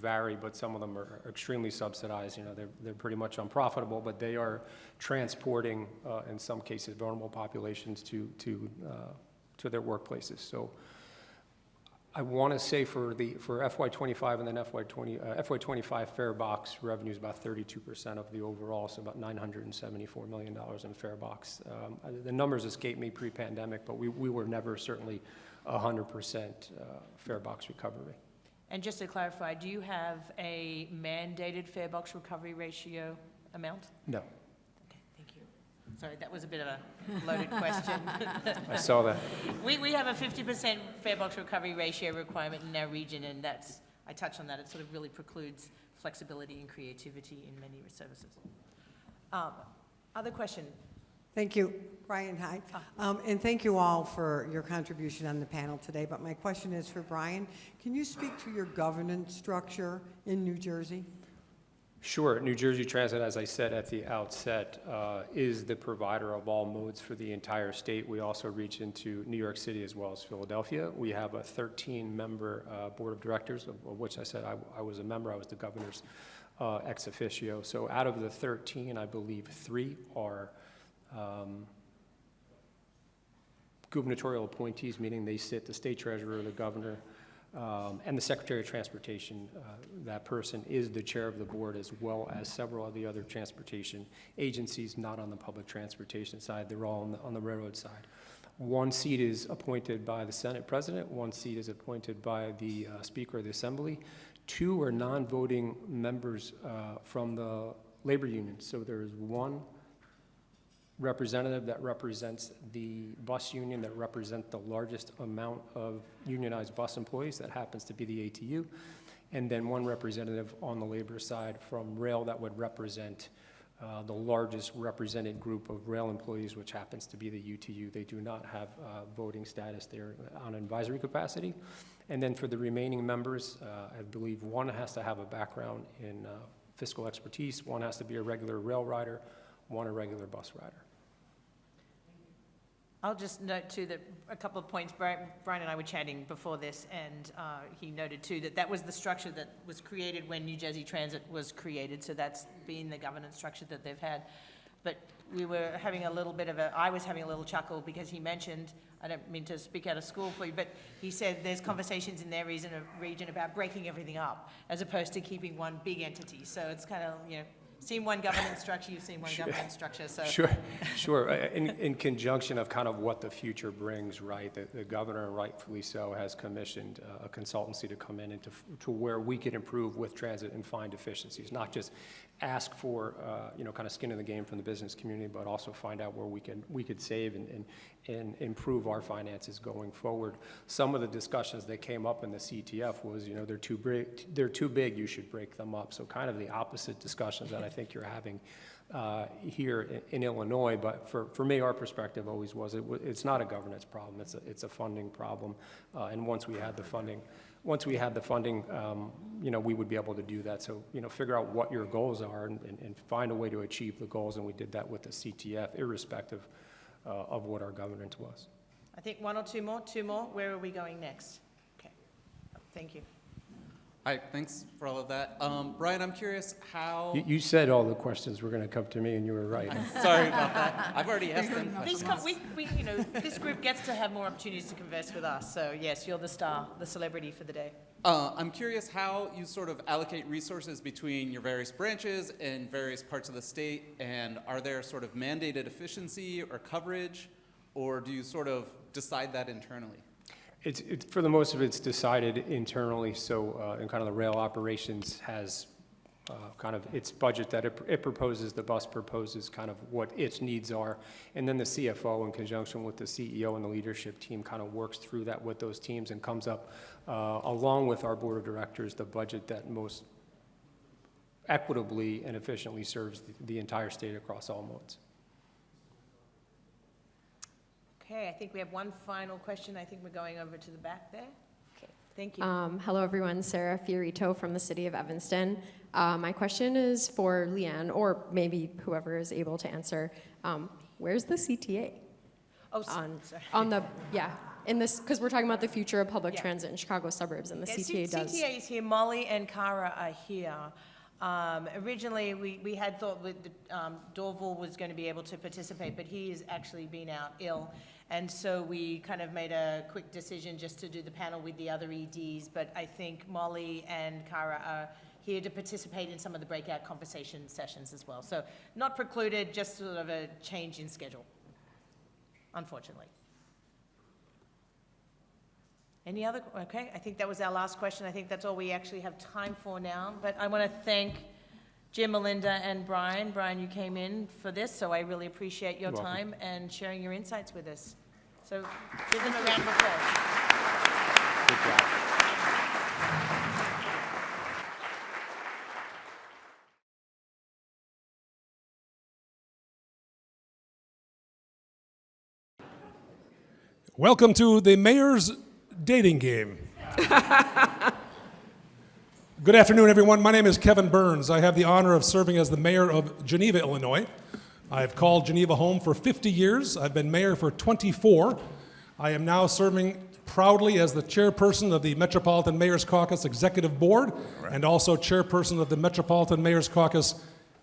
vary, but some of them are extremely subsidized. They're pretty much unprofitable, but they are transporting, in some cases, vulnerable populations to their workplaces. So I want to say for FY25 and then FY25 fare box revenue is about 32% of the overall, so about $974 million in fare box. The numbers escape me pre-pandemic, but we were never certainly 100% fare box recovery. And just to clarify, do you have a mandated fare box recovery ratio amount? No. Okay, thank you. Sorry, that was a bit of a loaded question. I saw that. We have a 50% fare box recovery ratio requirement in our region, and that's, I touched on that, it sort of really precludes flexibility and creativity in many services. Other question? Thank you, Brian. Hi. And thank you all for your contribution on the panel today. But my question is for Brian. Can you speak to your governance structure in New Jersey? Sure. New Jersey Transit, as I said at the outset, is the provider of all modes for the entire state. We also reach into New York City as well as Philadelphia. We have a 13-member board of directors, of which I said I was a member. I was the governor's ex officio. So out of the 13, I believe 3 are gubernatorial appointees, meaning they sit the state treasurer, the governor, and the Secretary of Transportation. That person is the chair of the board, as well as several of the other transportation agencies, not on the public transportation side. They're all on the railroad side. 1 seat is appointed by the Senate President. 1 seat is appointed by the Speaker of the Assembly. 2 are non-voting members from the labor union. So there is 1 representative that represents the bus union, that represents the largest amount of unionized bus employees, that happens to be the ATU, and then 1 representative on the labor side from rail that would represent the largest represented group of rail employees, which happens to be the UTU. They do not have voting status. They're on advisory capacity. And then for the remaining members, I believe 1 has to have a background in fiscal expertise, 1 has to be a regular rail rider, 1 a regular bus rider. I'll just note too that a couple of points, Brian and I were chatting before this, and he noted too that was the structure that was created when New Jersey Transit was created, so that's been the governance structure that they've had. But we were having I was having a little chuckle because he mentioned, I don't mean to speak out of school for you, but he said there's conversations in their region about breaking everything up as opposed to keeping one big entity. So it's kind of, seen one governance structure, you've seen one governance structure, so. Sure. In conjunction of kind of what the future brings, right? The governor, rightfully so, has commissioned a consultancy to come in and to where we can improve with transit and find efficiencies, not just ask for, kind of skin in the game from the business community, but also find out where we could save and improve our finances going forward. Some of the discussions that came up in the CTF was, they're too big, you should break them up. So kind of the opposite discussions that I think you're having here in Illinois. But for me, our perspective always was it's not a governance problem, it's a funding problem. And once we had the funding, we would be able to do that. So, figure out what your goals are and find a way to achieve the goals. And we did that with the CTF, irrespective of what our governance was. I think one or two more. Where are we going next? Okay, thank you. Hi, thanks for all of that. Brian, I'm curious how... You said all the questions were going to come to me, and you were right. Sorry about that. I've already asked them questions. This group gets to have more opportunities to converse with us. So yes, you're the star, the celebrity for the day. I'm curious how you sort of allocate resources between your various branches and various parts of the state, and are there sort of mandated efficiency or coverage, or do you sort of decide that internally? It's for the most of it's decided internally. So, and kind of the rail operations has kind of its budget that it proposes, the bus proposes kind of what its needs are. And then the CFO in conjunction with the CEO and the leadership team kind of works through that with those teams and comes up, along with our board of directors, the budget that most equitably and efficiently serves the entire state across all modes. Okay, I think we have one final question. I think we're going over to the back there. Okay, thank you. Hello, everyone. Sarah Fiorito from the city of Evanston. My question is for Leanne, or maybe whoever is able to answer. Where's the CTA? Oh, sorry. In this, because we're talking about the future of public transit in Chicago suburbs, and the CTA does. CTA is here. Molly and Cara are here. Originally, we had thought that Dorval was going to be able to participate, but he has actually been out ill. And so we kind of made a quick decision just to do the panel with the other EDs. But I think Molly and Cara are here to participate in some of the breakout conversation sessions as well. So not precluded, just sort of a change in schedule, unfortunately. Any other? Okay, I think that was our last question. I think that's all we actually have time for now. But I want to thank Jim, Melinda, and Brian. Brian, you came in for this, so I really appreciate your time and sharing your insights with us. So give them a round of applause. Good job. Welcome to the mayor's dating game. Good afternoon, everyone. My name is Kevin Burns. I have the honor of serving as the mayor of Geneva, Illinois. I've called Geneva home for 50 years. I've been mayor for 24. I am now serving proudly as the chairperson of the Metropolitan Mayor's Caucus Executive Board and also chairperson of the Metropolitan Mayor's Caucus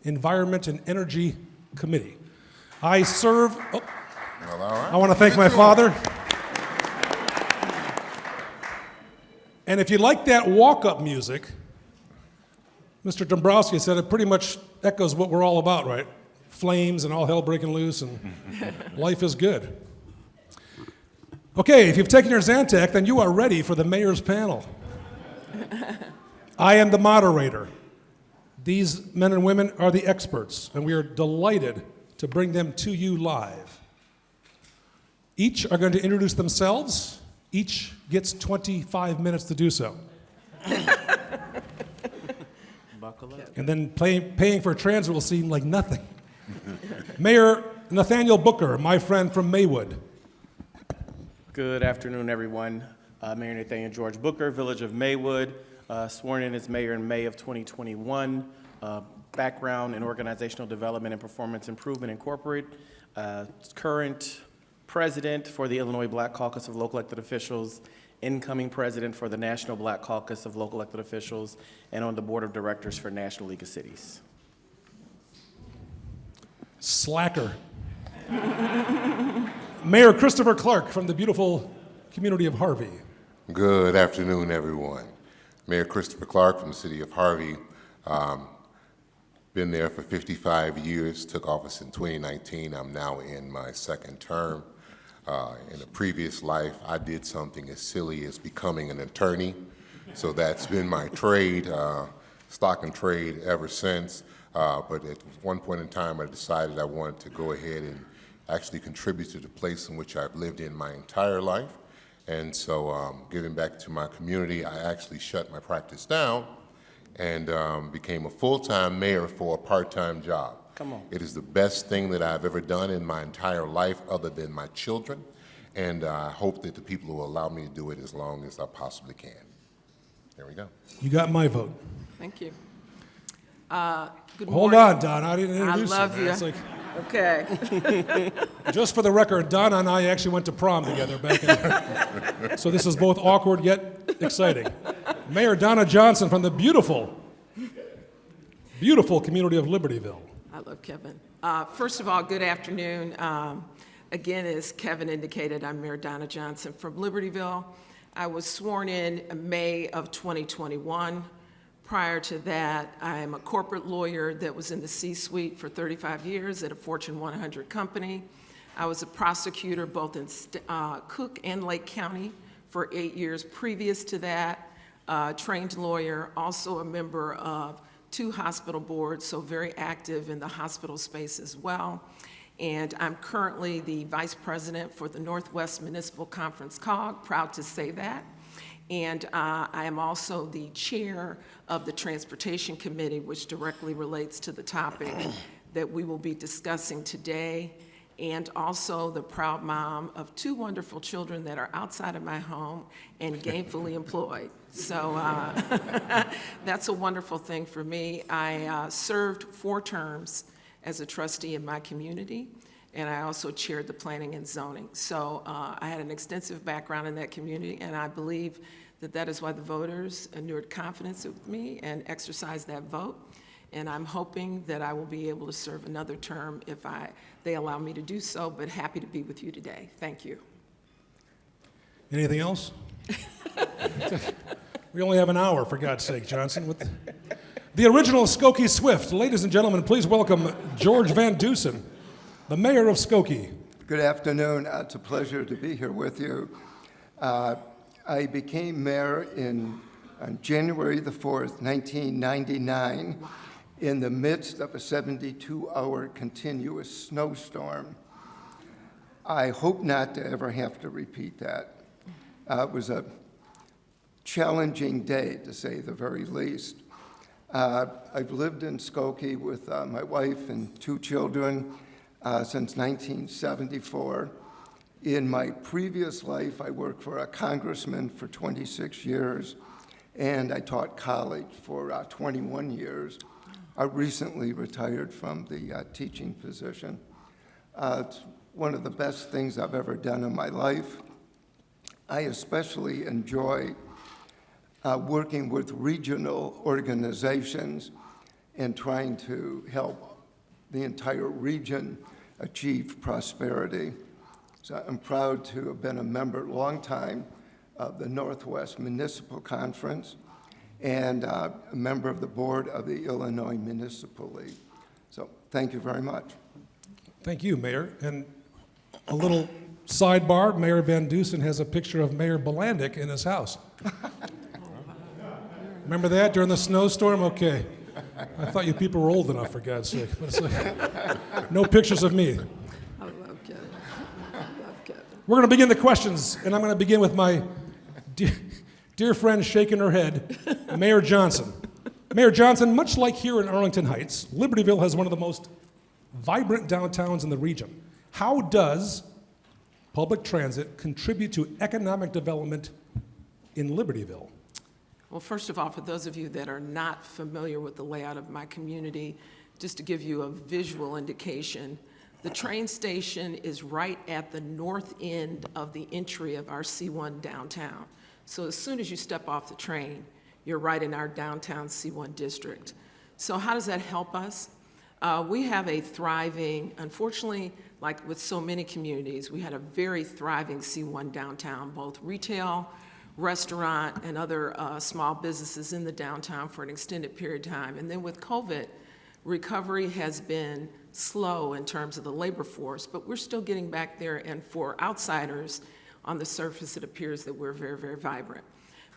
Environment and Energy Committee. I serve... I want to thank my father. And if you like that walk-up music, Mr. Dombrowski said it pretty much echoes what we're all about, right? Flames and all hell breaking loose and life is good. Okay, if you've taken your Zantac, then you are ready for the mayor's panel. I am the moderator. These men and women are the experts, and we are delighted to bring them to you live. Each are going to introduce themselves. Each gets 25 minutes to do so. Buckle up. And then paying for transit will seem like nothing. Mayor Nathaniel Booker, my friend from Maywood. Good afternoon, everyone. Mayor Nathaniel George Booker, Village of Maywood, sworn in as mayor in May of 2021. Background in organizational development and performance improvement incorporated. Current president for the Illinois Black Caucus of Local Elected Officials, incoming president for the National Black Caucus of Local Elected Officials, and on the board of directors for National League of Cities. Slacker. Mayor Christopher Clark from the beautiful community of Harvey. Good afternoon, everyone. Mayor Christopher Clark from the city of Harvey. Been there for 55 years, took office in 2019. I'm now in my second term. In a previous life, I did something as silly as becoming an attorney. So that's been my trade, stock and trade ever since. But at one point in time, I decided I wanted to go ahead and actually contribute to the place in which I've lived in my entire life. And so giving back to my community, I actually shut my practice down and became a full-time mayor for a part-time job. Come on. It is the best thing that I've ever done in my entire life other than my children. And I hope that the people will allow me to do it as long as I possibly can. There we go. You got my vote. Thank you. Good Hold morning. on, Donna. I didn't I introduce love you. you. It's like, Okay. just for the record, Donna and I actually went to prom together back in So this is both awkward yet exciting. Mayor Donna Johnson from the beautiful, beautiful community of Libertyville. I love Kevin. First of all, good afternoon. Again, as Kevin indicated, I'm Mayor Donna Johnson from Libertyville. I was sworn in May of 2021. Prior to that, I am a corporate lawyer that was in the C-suite for 35 years at a Fortune 100 company. I was a prosecutor both in Cook and Lake County for 8 years previous to that. Trained lawyer, also a member of 2 hospital boards, so very active in the hospital space as well. And I'm currently the vice president for the Northwest Municipal Conference COG, proud to say that. And I am also the chair of the Transportation Committee, which directly relates to the topic that we will be discussing today, and also the proud mom of 2 wonderful children that are outside of my home and gainfully employed. So that's a wonderful thing for me. I served 4 terms as a trustee in my community, and I also chaired the planning and zoning. So I had an extensive background in that community, and I believe that that is why the voters inured confidence with me and exercised that vote. And I'm hoping that I will be able to serve another term if they allow me to do so, but happy to be with you today. Thank you. Anything else? We only have an hour, for God's sake, Johnson. The original Skokie Swift. Ladies and gentlemen, please welcome George Van Dusen, the mayor of Skokie. Good afternoon. It's a pleasure to be here with you. I became mayor on January the 4th, 1999, in the midst of a 72-hour continuous snowstorm. I hope not to ever have to repeat that. It was a challenging day, to say the very least. I've lived in Skokie with my wife and 2 children since 1974. In my previous life, I worked for a congressman for 26 years, and I taught college for 21 years. I recently retired from the teaching position. It's one of the best things I've ever done in my life. I especially enjoy working with regional organizations and trying to help the entire region achieve prosperity. So I'm proud to have been a member, long time, of the Northwest Municipal Conference and a member of the board of the Illinois Municipal League. So thank you very much. Thank you, Mayor. And a little sidebar, Mayor Van Dusen has a picture of Mayor Bolandic in his house. Remember that during the snowstorm? Okay. I thought you people were old enough, for God's sake. But it's like, no pictures of me. I love Kevin. I love Kevin. We're going to begin the questions, and I'm going to begin with my dear friend shaking her head, Mayor Johnson. Mayor Johnson, much like here in Arlington Heights, Libertyville has one of the most vibrant downtowns in the region. How does public transit contribute to economic development in Libertyville? Well, first of all, for those of you that are not familiar with the layout of my community, just to give you a visual indication, the train station is right at the north end of the entry of our C1 downtown. So as soon as you step off the train, you're right in our downtown C1 district. So how does that help us? We have a thriving, unfortunately, like with so many communities, we had a very thriving C1 downtown, both retail, restaurant, and other small businesses in the downtown for an extended period of time. And then with COVID, recovery has been slow in terms of the labor force, but we're still getting back there, and for outsiders, on the surface, it appears that we're very, very vibrant.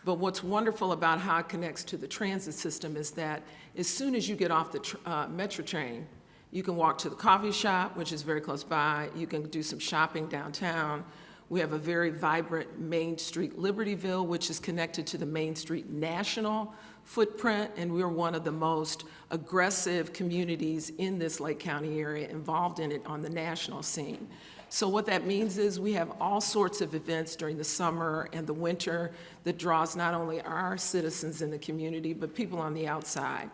But what's wonderful about how it connects to the transit system is that as soon as you get off the Metra train, you can walk to the coffee shop, which is very close by. You can do some shopping downtown. We have a very vibrant Main Street Libertyville, which is connected to the Main Street national footprint, and we're one of the most aggressive communities in this Lake County area involved in it on the national scene. So what that means is we have all sorts of events during the summer and the winter that draws not only our citizens in the community, but people on the outside.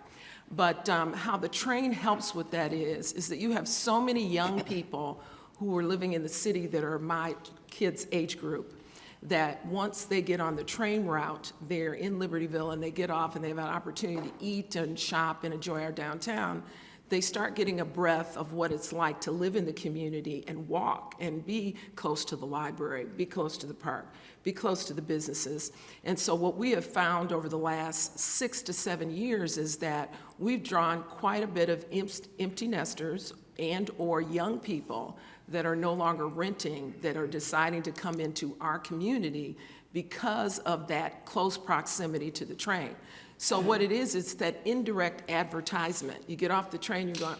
But how the train helps with that is that you have so many young people who are living in the city that are my kids' age group, that once they get on the train route, they're in Libertyville and they get off and they have an opportunity to eat and shop and enjoy our downtown, they start getting a breath of what it's like to live in the community and walk and be close to the library, be close to the park, be close to the businesses. And so what we have found over the last 6 to 7 years is that we've drawn quite a bit of empty nesters and or young people that are no longer renting, that are deciding to come into our community because of that close proximity to the train. So what it is, it's that indirect advertisement. You get off the train, you're going,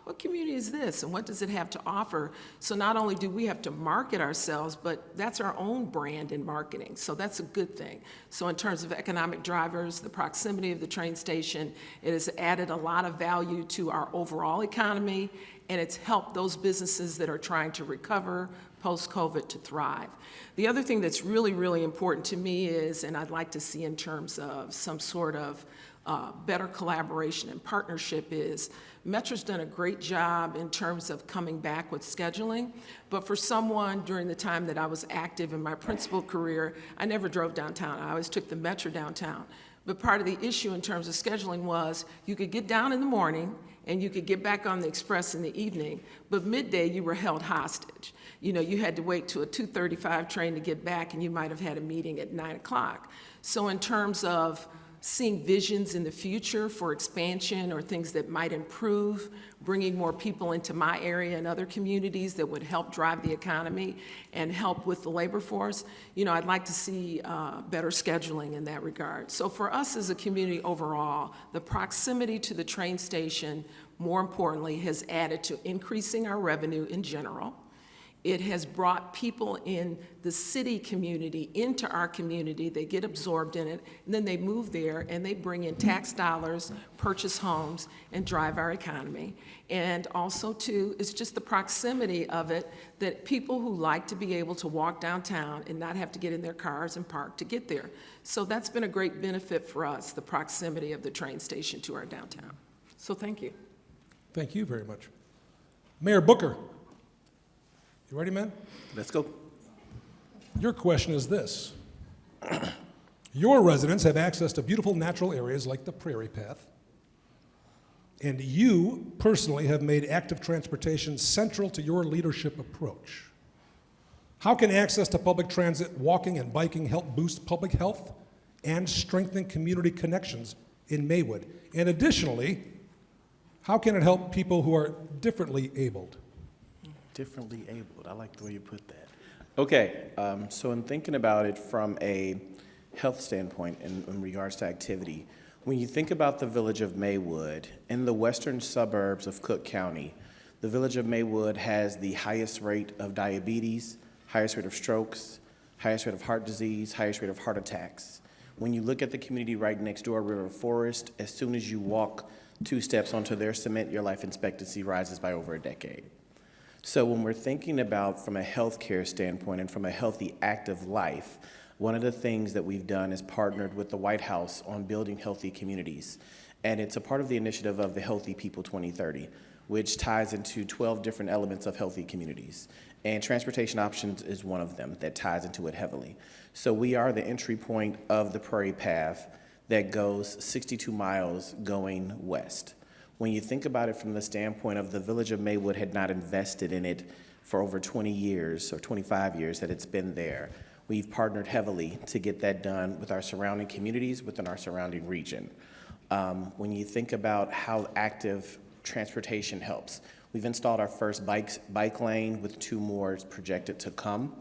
what community is this, and what does it have to offer? So not only do we have to market ourselves, but that's our own brand in marketing, so that's a good thing. So in terms of economic drivers, the proximity of the train station, it has added a lot of value to our overall economy, and it's helped those businesses that are trying to recover post-COVID to thrive. The other thing that's really, really important to me is, and I'd like to see in terms of some sort of better collaboration and partnership, is Metra's done a great job in terms of coming back with scheduling, but for someone during the time that I was active in my principal career, I never drove downtown. I always took the Metra downtown. But part of the issue in terms of scheduling was you could get down in the morning and you could get back on the express in the evening, but midday you were held hostage. You know, you had to wait to a 2:35 train to get back, and you might have had a meeting at 9 o'clock. So in terms of seeing visions in the future for expansion or things that might improve, bringing more people into my area and other communities that would help drive the economy and help with the labor force, you know, I'd like to see better scheduling in that regard. So for us as a community overall, the proximity to the train station, more importantly, has added to increasing our revenue in general. It has brought people in the city community into our community. They get absorbed in it, and then they move there, and they bring in tax dollars, purchase homes, and drive our economy. And also, too, it's just the proximity of it that people who like to be able to walk downtown and not have to get in their cars and park to get there. So that's been a great benefit for us, the proximity of the train station to our downtown. So thank you. Thank you very much. Mayor Booker. You ready, man? Let's go. Your question is this. Your residents have access to beautiful natural areas like the Prairie Path, and you personally have made active transportation central to your leadership approach. How can access to public transit, walking, and biking help boost public health and strengthen community connections in Maywood? And additionally, how can it help people who are differently abled? Differently abled, I like the way you put that. Okay, so in thinking about it from a health standpoint in regards to activity, when you think about the village of Maywood, in the western suburbs of Cook County, the village of Maywood has the highest rate of diabetes, highest rate of strokes, highest rate of heart disease, highest rate of heart attacks. When you look at the community right next door, River Forest, as soon as you walk 2 steps onto their cement, your life expectancy rises by over a decade. So when we're thinking about from a healthcare standpoint and from a healthy, active life, one of the things that we've done is partnered with the White House on building healthy communities. And it's a part of the initiative of the Healthy People 2030, which ties into 12 different elements of healthy communities. And transportation options is one of them that ties into it heavily. So we are the entry point of the Prairie Path that goes 62 miles going west. When you think about it from the standpoint of the village of Maywood had not invested in it for over 20 years or 25 years that it's been there, we've partnered heavily to get that done with our surrounding communities within our surrounding region. When you think about how active transportation helps, we've installed our first bike lane with 2 more projected to come.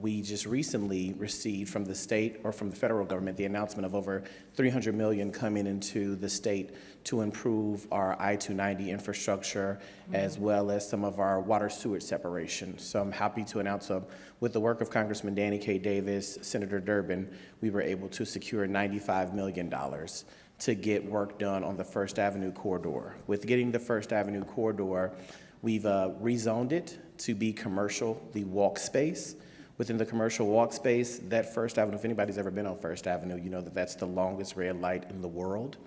We just recently received from the state or from the federal government the announcement of over $300 million coming into the state to improve our I-290 infrastructure as well as some of our water sewage separation. So I'm happy to announce with the work of Congressman Danny K. Davis, Senator Durbin, we were able to secure $95 million to get work done on the First Avenue corridor. With getting the First Avenue corridor, we've rezoned it to be commercial, the walk space. Within the commercial walk space, that First Avenue, if anybody's ever been on First Avenue, you know that that's the longest red light in the world.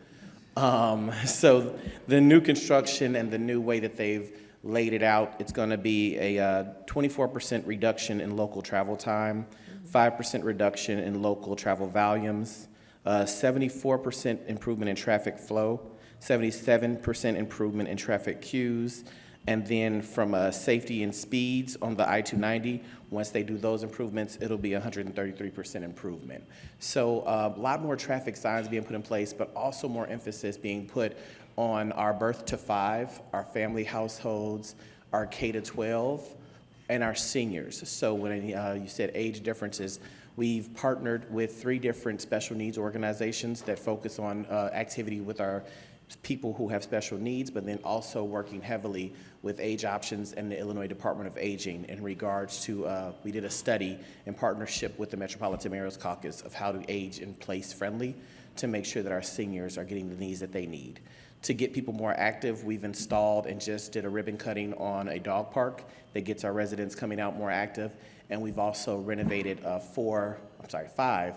So the new construction and the new way that they've laid it out, it's gonna be a 24% reduction in local travel time, 5% reduction in local travel volumes, 74% improvement in traffic flow, 77% improvement in traffic queues, and then from safety and speeds on the I-290, once they do those improvements, it'll be 133% improvement. So a lot more traffic signs being put in place, but also more emphasis being put on our birth to 5, our family households, our K to 12, and our seniors. So when you said age differences, we've partnered with 3 different special needs organizations that focus on activity with our people who have special needs, but then also working heavily with Age Options and the Illinois Department of Aging in regards to, we did a study in partnership with the Metropolitan Mayor's Caucus of how to age in place friendly to make sure that our seniors are getting the needs that they need. To get people more active, we've installed and just did a ribbon cutting on a dog park that gets our residents coming out more active. And we've also renovated 5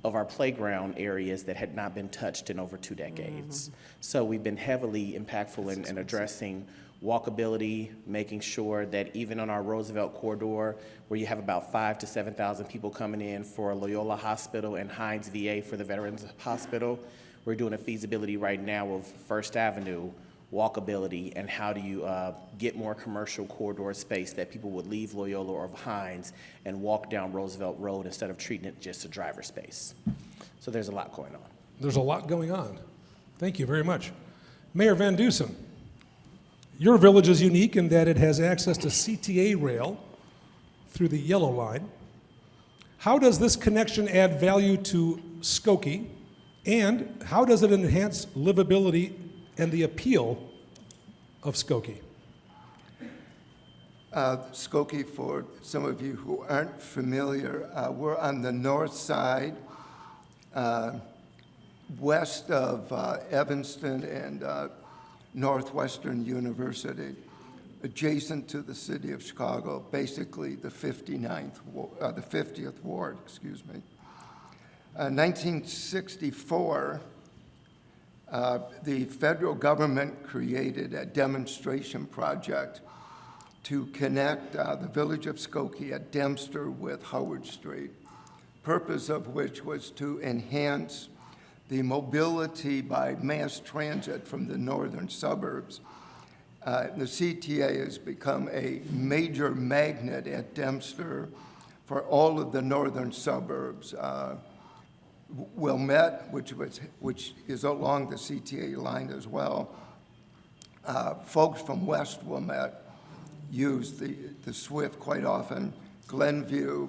of our playground areas that had not been touched in over 2 decades. So we've been heavily impactful in addressing walkability, making sure that even on our Roosevelt corridor, where you have about 5,000 to 7,000 people coming in for Loyola Hospital and Hines VA for the Veterans Hospital, we're doing a feasibility right now of First Avenue walkability and how do you get more commercial corridor space that people would leave Loyola or Hines and walk down Roosevelt Road instead of treating it just a driver space. So there's a lot going on. There's a lot going on. Thank you very much. Mayor Van Dusen, your village is unique in that it has access to CTA rail through the yellow line. How does this connection add value to Skokie, and how does it enhance livability and the appeal of Skokie? Skokie, for some of you who aren't familiar, we're on the north side, west of Evanston and Northwestern University, adjacent to the city of Chicago, basically the 50th ward, excuse me. 1964, the federal government created a demonstration project to connect the village of Skokie at Dempster with Howard Street, purpose of which was to enhance the mobility by mass transit from the northern suburbs. The CTA has become a major magnet at Dempster for all of the northern suburbs. Wilmette, which is along the CTA line as well. Folks from West Wilmette use the SWIFT quite often. Glenview,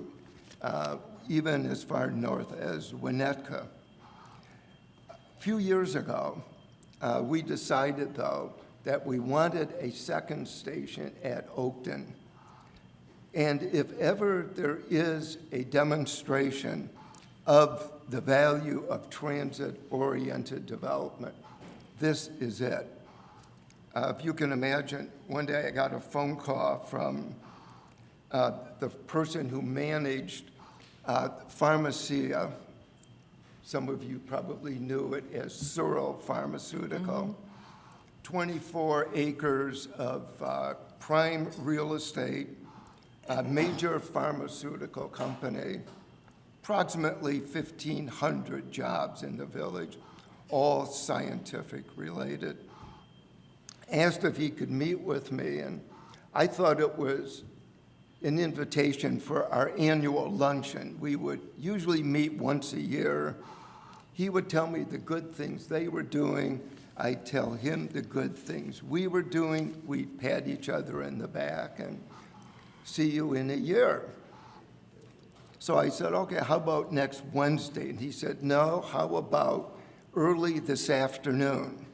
even as far north as Winnetka. A few years ago, we decided, though, that we wanted a second station at Oakton. And if ever there is a demonstration of the value of transit-oriented development, this is it. If you can imagine, one day I got a phone call from the person who managed Pharmacia. Some of you probably knew it as Suro Pharmaceutical. 24 acres of prime real estate, a major pharmaceutical company, approximately 1,500 jobs in the village, all scientific related. asked if he could meet with me, and I thought it was an invitation for our annual luncheon. We would usually meet once a year. He would tell me the good things they were doing. I'd tell him the good things we were doing. We'd pat each other in the back and see you in a year. So I said, okay, how about next Wednesday? And he said, no, how about early this afternoon?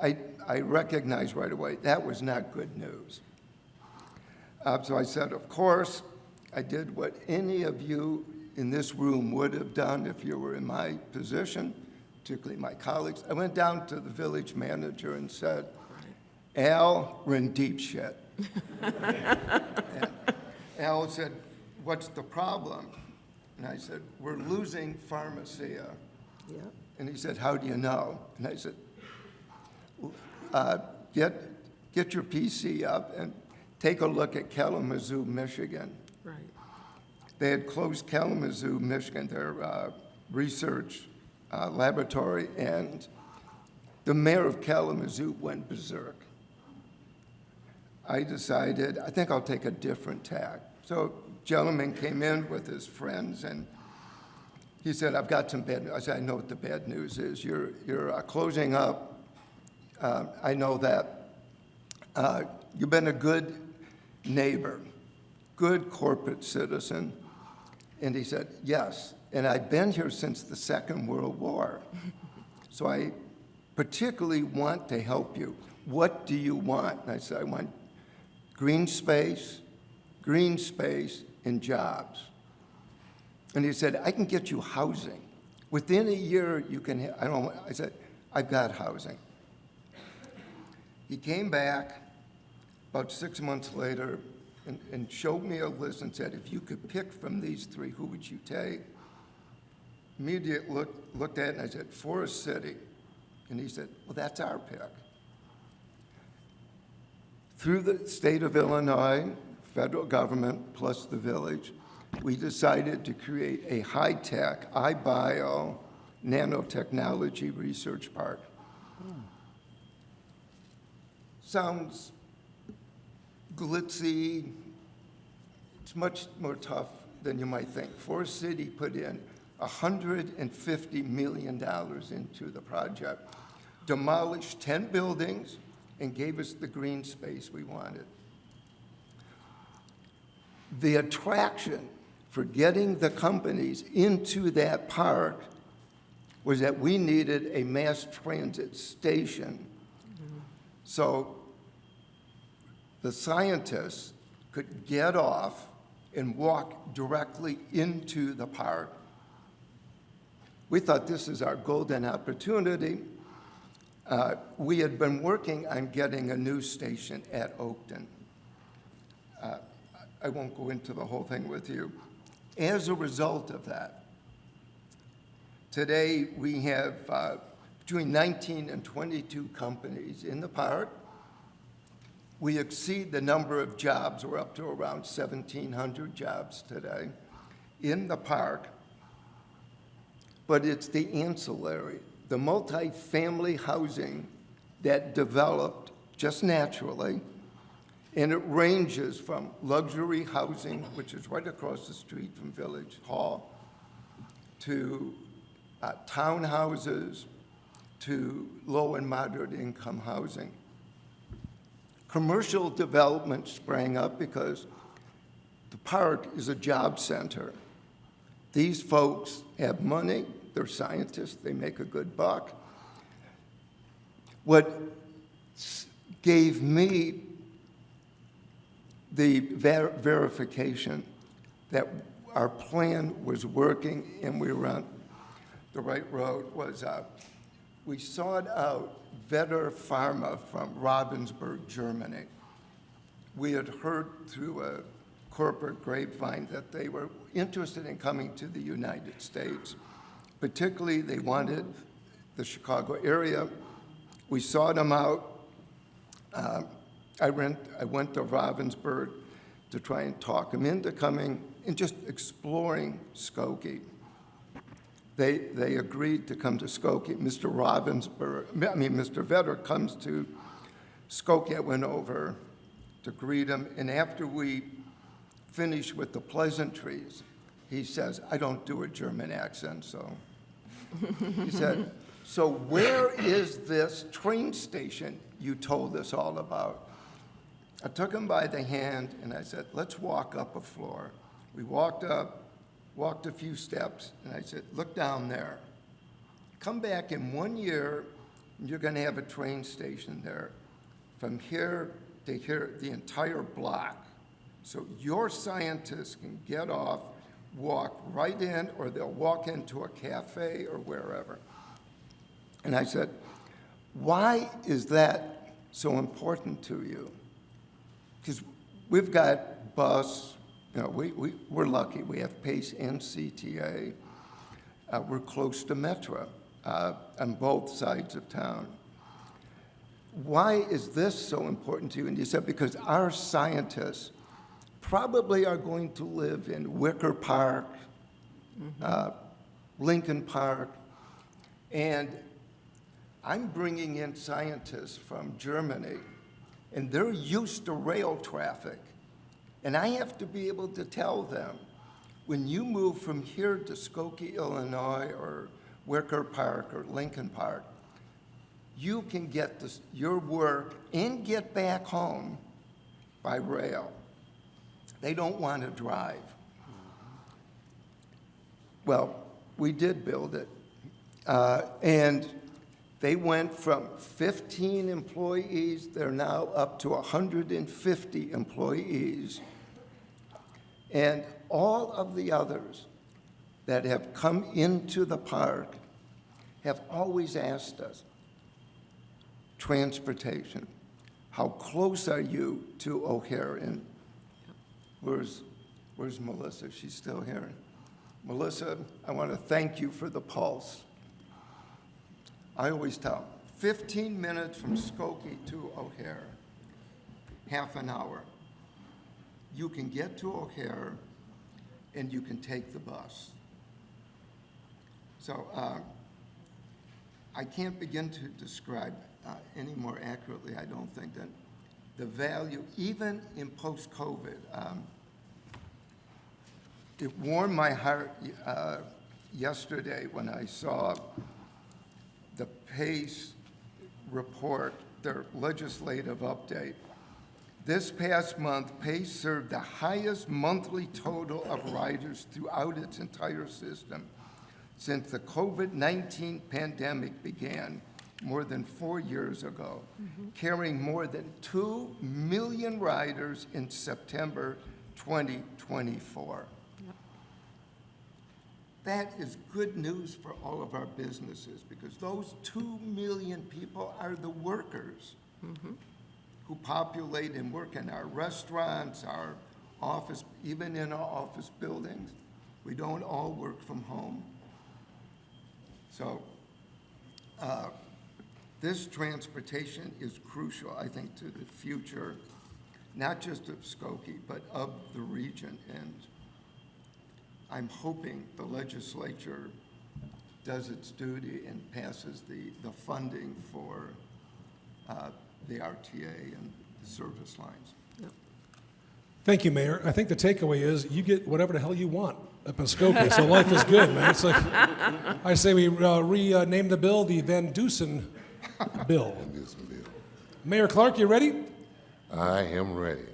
I recognized right away that was not good news. So I said, of course. I did what any of you in this room would have done if you were in my position, particularly my colleagues. I went down to the village manager and said, Al, we're in deep shit. And Al said, what's the problem? And I said, we're losing Pharmacia. Yep. And he said, how do you know? And I said, get your PC up and take a look at Kalamazoo, Michigan. Right. They had closed Kalamazoo, Michigan, their research laboratory, and the mayor of Kalamazoo went berserk. I decided, I think I'll take a different tack. So a gentleman came in with his friends, and he said, I've got some bad news. I said, I know what the bad news is. You're closing up. I know that. You've been a good neighbor, good corporate citizen. And he said, yes, and I've been here since the Second World War. So I particularly want to help you. What do you want? And I said, I want green space, and jobs. And he said, I can get you housing. Within a year, you can, I said, I've got housing. He came back about 6 months later and showed me a list and said, if you could pick from these three, who would you take? Immediately looked at it and I said, Forest City. And he said, well, that's our pick. Through the state of Illinois, federal government plus the village, we decided to create a high-tech, iBio nanotechnology research park. Sounds glitzy. It's much more tough than you might think. Forest City put in $150 million into the project, demolished 10 buildings, and gave us the green space we wanted. The attraction for getting the companies into that park was that we needed a mass transit station. So the scientists could get off and walk directly into the park. We thought this is our golden opportunity. We had been working on getting a news station at Oakton. I won't go into the whole thing with you. As a result of that, today we have between 19 and 22 companies in the park. We exceed the number of jobs. We're up to around 1,700 jobs today in the park. But it's the ancillary, the multifamily housing that developed just naturally. And it ranges from luxury housing, which is right across the street from Village Hall, to townhouses, to low and moderate income housing. Commercial development sprang up because the park is a job center. These folks have money, they're scientists, they make a good buck. What gave me the verification that our plan was working and we were on the right road was we sought out Vetter Pharma from Ravensburg, Germany. We had heard through a corporate grapevine that they were interested in coming to the United States. Particularly, they wanted the Chicago area. We sought them out. I went to Ravensburg to try and talk them into coming and just exploring Skokie. They agreed to come to Skokie. Mr. Vetter comes to Skokie went over to greet him, and after we finished with the pleasantries, he says, I don't do a German accent, so. He said, so where is this train station you told us all about? I took him by the hand, and I said, let's walk up a floor. We walked up, walked a few steps, and I said, look down there. Come back in 1 year, and you're going to have a train station there. From here to here, the entire block. So your scientists can get off, walk right in, or they'll walk into a cafe or wherever. And I said, why is that so important to you? Because we've got bus, you know, we're lucky. We have PACE and CTA. We're close to Metra on both sides of town. Why is this so important to you? And you said, because our scientists probably are going to live in Wicker Park, Lincoln Park, and I'm bringing in scientists from Germany, and they're used to rail traffic. And I have to be able to tell them, when you move from here to Skokie, Illinois, or Wicker Park, or Lincoln Park, you can get your work and get back home by rail. They don't want to drive. Well, we did build it. And they went from 15 employees, they're now up to 150 employees. And all of the others that have come into the park have always asked us, transportation, how close are you to O'Hare? And where's Melissa? She's still here. Melissa, I want to thank you for the pulse. I always tell, 15 minutes from Skokie to O'Hare, half an hour. You can get to O'Hare and you can take the bus. So I can't begin to describe any more accurately, I don't think, that the value, even in post-COVID, it warmed my heart yesterday when I saw the PACE report, their legislative update. This past month, PACE served the highest monthly total of riders throughout its entire system since the COVID-19 pandemic began more than 4 years ago, carrying more than 2 million riders in September 2024. That is good news for all of our businesses, because those 2 million people are the workers who populate and work in our restaurants, our office, even in our office buildings. We don't all work from home. So this transportation is crucial, I think, to the future, not just of Skokie, but of the region. And I'm hoping the legislature does its duty and passes the funding for the RTA and the service lines. Thank you, Mayor. I think the takeaway is you get whatever the hell you want up in Skokie, so life is good, man. It's like, I say we rename the bill the Van Dusen bill. Mayor Clark, you ready? I am ready.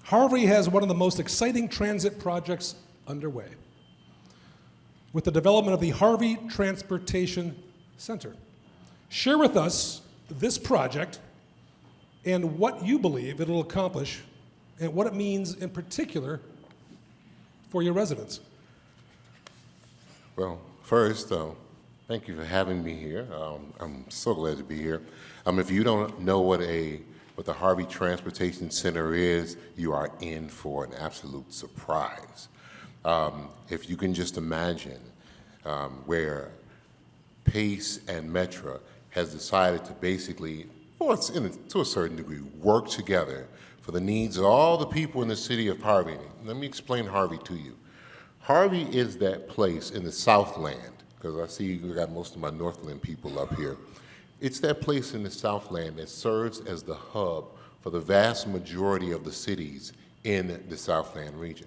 Harvey has one of the most exciting transit projects underway with the development of the Harvey Transportation Center. Share with us this project and what you believe it'll accomplish and what it means in particular for your residents. Well, first, thank you for having me here. I'm so glad to be here. If you don't know what the Harvey Transportation Center is, you are in for an absolute surprise. If you can just imagine where PACE and Metra has decided to basically, to a certain degree, work together for the needs of all the people in the city of Harvey. Let me explain Harvey to you. Harvey is that place in the Southland, because I see you got most of my Northland people up here. It's that place in the Southland that serves as the hub for the vast majority of the cities in the Southland region.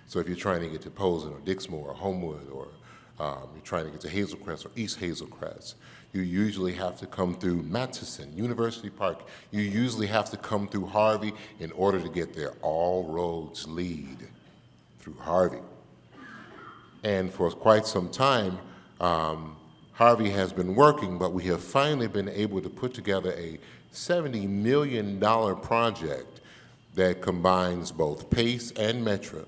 So if you're trying to get to Posen or Dixmoor or Homewood, or you're trying to get to Hazelcrest or East Hazelcrest, you usually have to come through Matheson, University Park. You usually have to come through Harvey in order to get there. All roads lead through Harvey. And for quite some time, Harvey has been working, but we have finally been able to put together a $70 million project that combines both PACE and Metra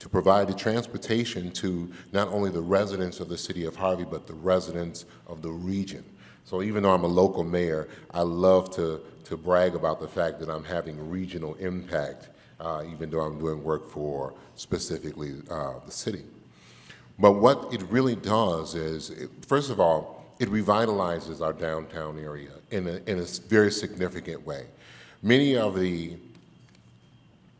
to provide the transportation to not only the residents of the city of Harvey, but the residents of the region. So even though I'm a local mayor, I love to brag about the fact that I'm having regional impact, even though I'm doing work for specifically the city. But what it really does is, first of all, it revitalizes our downtown area in a very significant way. Many of the,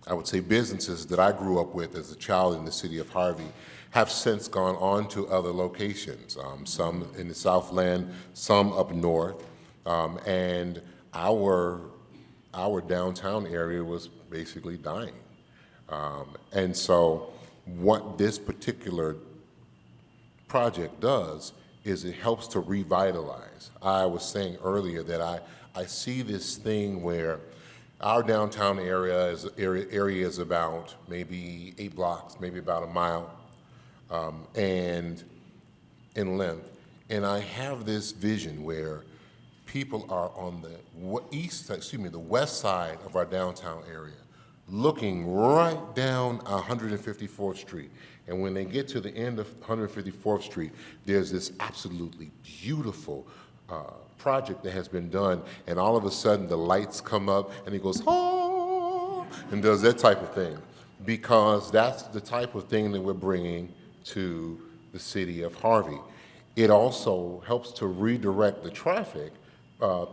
I would say, businesses that I grew up with as a child in the city of Harvey have since gone on to other locations, some in the Southland, some up north, and our downtown area was basically dying. And so what this particular project does is it helps to revitalize. I was saying earlier that I see this thing where our downtown area is about maybe 8 blocks, maybe about a mile, and in length. And I have this vision where people are on the west side of our downtown area, looking right down 154th Street. And when they get to the end of 154th Street, there's this absolutely beautiful project that has been done, and all of a sudden the lights come up and it goes, oh, and does that type of thing, because that's the type of thing that we're bringing to the city of Harvey. It also helps to redirect the traffic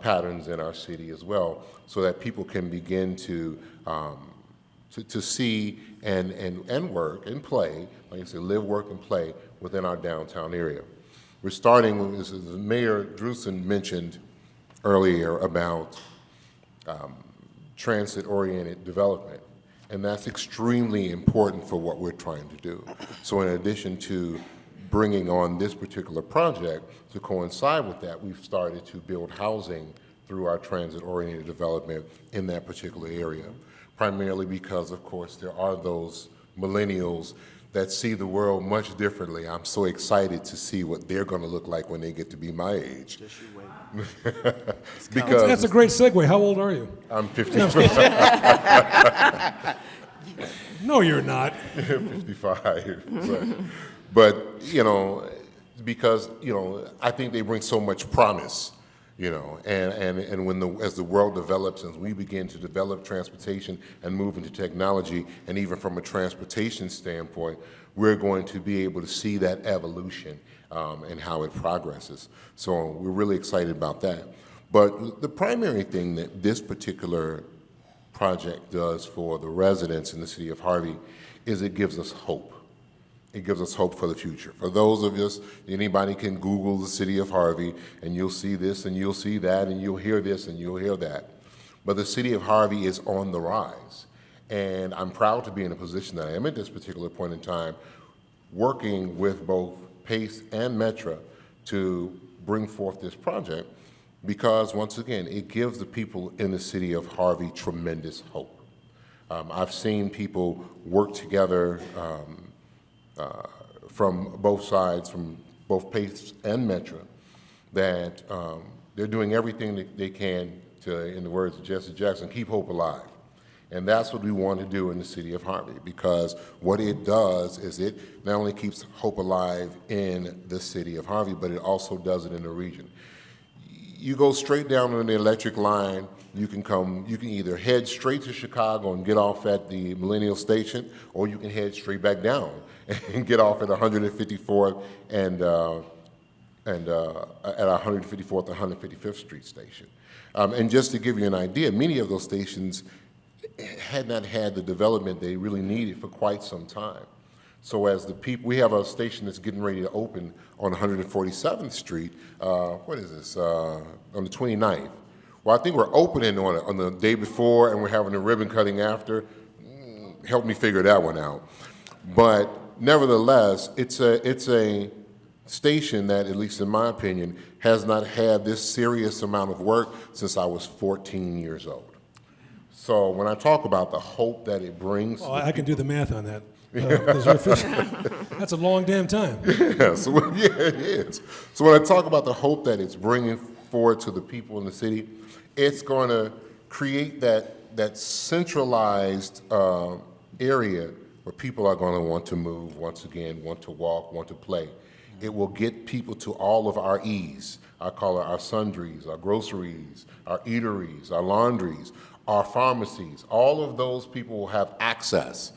patterns in our city as well, so that people can begin to see and work and play, like I said, live, work, and play within our downtown area. We're starting with, as Mayor Dusen mentioned earlier, about transit-oriented development, and that's extremely important for what we're trying to do. So in addition to bringing on this particular project, to coincide with that, we've started to build housing through our transit-oriented development in that particular area, primarily because, of course, there are those millennials that see the world much differently. I'm so excited to see what they're going to look like when they get to be my age. Just you wait. Because That's a great segue. How old are you? I'm 50. No, you're not. 55. But, you know, because, you know, I think they bring so much promise, you know, and when as the world develops and we begin to develop transportation and move into technology, and even from a transportation standpoint, we're going to be able to see that evolution and how it progresses. So we're really excited about that. But the primary thing that this particular project does for the residents in the city of Harvey is it gives us hope. It gives us hope for the future. For those of us, anybody can Google the city of Harvey, and you'll see this, and you'll see that, and you'll hear this, and you'll hear that. But the city of Harvey is on the rise. And I'm proud to be in a position that I am at this particular point in time, working with both PACE and Metra to bring forth this project, because once again, it gives the people in the city of Harvey tremendous hope. I've seen people work together from both sides, from both PACE and Metra, that they're doing everything that they can to, in the words of Jesse Jackson, keep hope alive. And that's what we want to do in the city of Harvey, because what it does is it not only keeps hope alive in the city of Harvey, but it also does it in the region. You go straight down on the electric line, you can either head straight to Chicago and get off at the Millennial Station, or you can head straight back down and get off at 154th and at 154th and 155th Street Station. And just to give you an idea, many of those stations had not had the development they really needed for quite some time. So as the people, we have a station that's getting ready to open on 147th Street, what is this, on the 29th. Well, I think we're opening on the day before, and we're having a ribbon cutting after. Help me figure that one out. But nevertheless, it's a station that, at least in my opinion, has not had this serious amount of work since I was 14 years old. So when I talk about the hope that it brings... Well, I can do the math on that. 'Cause that's a long damn time. Yeah, it is. So when I talk about the hope that it's bringing forward to the people in the city, it's going to create that centralized area where people are going to want to move, once again, want to walk, want to play. It will get people to all of our E's. I call it our sundries, our groceries, our eateries, our laundries, our pharmacies. All of those people will have access.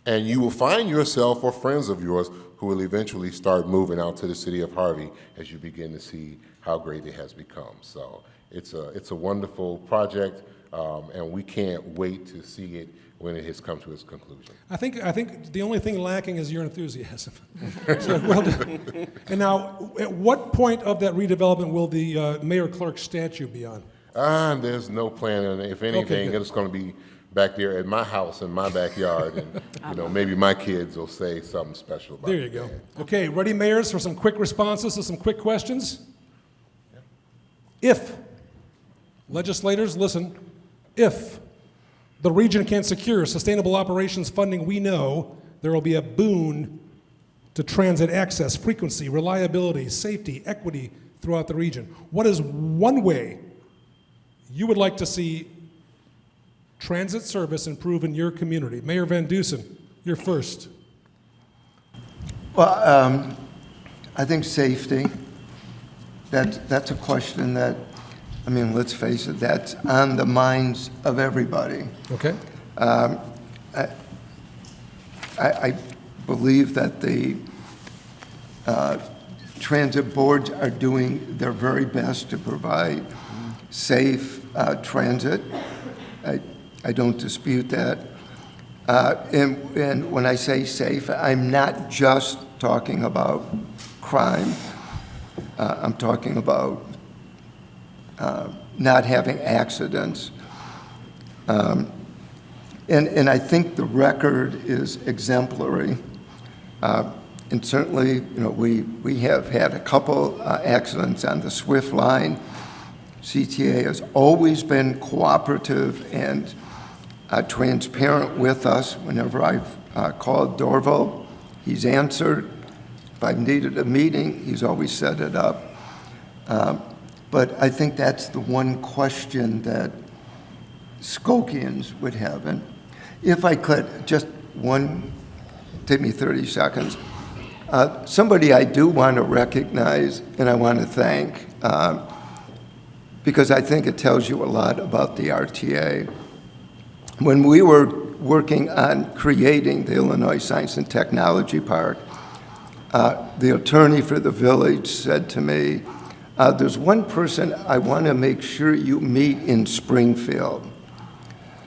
And you will find yourself or friends of yours who will eventually start moving out to the city of Harvey as you begin to see how great it has become. So it's a wonderful project, and we can't wait to see it when it has come to its conclusion. I think the only thing lacking is your enthusiasm. So, well done. And now, at what point of that redevelopment will the mayor-clerk statue be on? There's no plan on it. If anything, Okay, it's going to be back there at my house in my backyard, and maybe my kids will say something special about it. There you go. Okay, ready, mayors, for some quick responses to some quick questions? If, legislators, listen, if the region can secure sustainable operations funding, we know there will be a boon to transit access, frequency, reliability, safety, equity throughout the region. What is one way you would like to see transit service improve in your community? Mayor Van Dusen, you're first. Well, I think safety, that's a question that, I mean, let's face it, that's on the minds of everybody. Okay. I believe that the transit boards are doing their very best to provide safe transit. I don't dispute that. And when I say safe, I'm not just talking about crime. I'm talking about not having accidents. And I think the record is exemplary. And certainly, we have had a couple accidents on the Swift line. CTA has always been cooperative and transparent with us. Whenever I've called Dorval, he's answered. If I've needed a meeting, he's always set it up. But I think that's the one question that Skokians would have. And if I could, just take me 30 seconds. Somebody I do want to recognize and I want to thank, because I think it tells you a lot about the RTA. When we were working on creating the Illinois Science and Technology Park, the attorney for the village said to me, there's one person I want to make sure you meet in Springfield.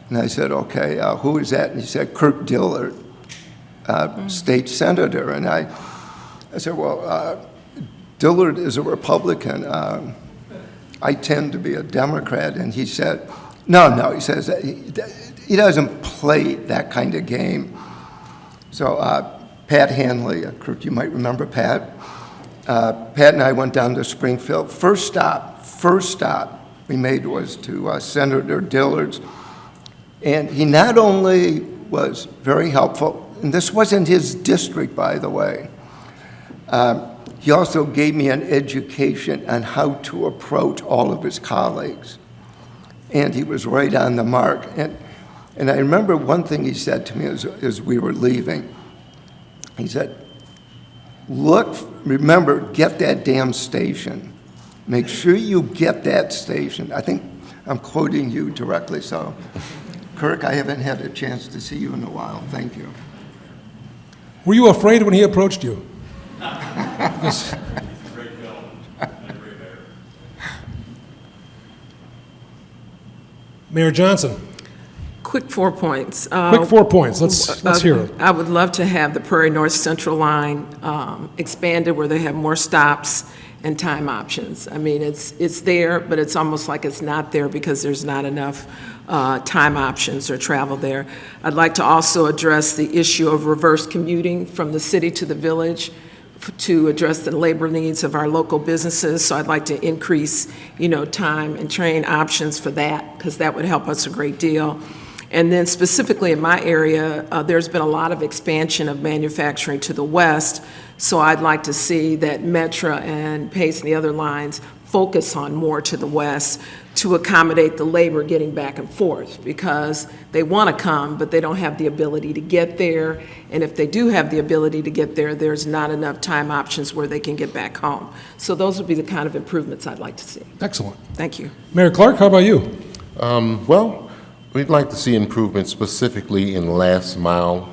And I said, okay, who is that? And he said, Kirk Dillard, state senator. And I said, well, Dillard is a Republican. I tend to be a Democrat. And he said, no, he says, he doesn't play that kind of game. So Pat Hanley, Kirk, you might remember Pat. Pat and I went down to Springfield. First stop we made was to Senator Dillard's. And he not only was very helpful, and this wasn't his district, by the way, he also gave me an education on how to approach all of his colleagues. And he was right on the mark. And I remember one thing he said to me as we were leaving. He said, remember, get that damn station. Make sure you get that station. I think I'm quoting you directly, so. Kirk, I haven't had a chance to see you in a while. Thank you. Were you afraid when he approached you? Mayor Johnson. Quick 4 points. Quick 4 points. Let's hear it. I would love to have the Prairie North Central line expanded where they have more stops and time options. I mean, it's there, but it's almost like it's not there because there's not enough time options or travel there. I'd like to also address the issue of reverse commuting from the city to the village to address the labor needs of our local businesses. So I'd like to increase, time and train options for that, because that would help us a great deal. And then specifically in my area, there's been a lot of expansion of manufacturing to the west. So I'd like to see that Metra and Pace and the other lines focus on more to the west to accommodate the labor getting back and forth, because they want to come, but they don't have the ability to get there. And if they do have the ability to get there, there's not enough time options where they can get back home. So those would be the kind of improvements I'd like to see. Excellent. Thank you. Mayor Clark, how about you? Well, we'd like to see improvements specifically in last mile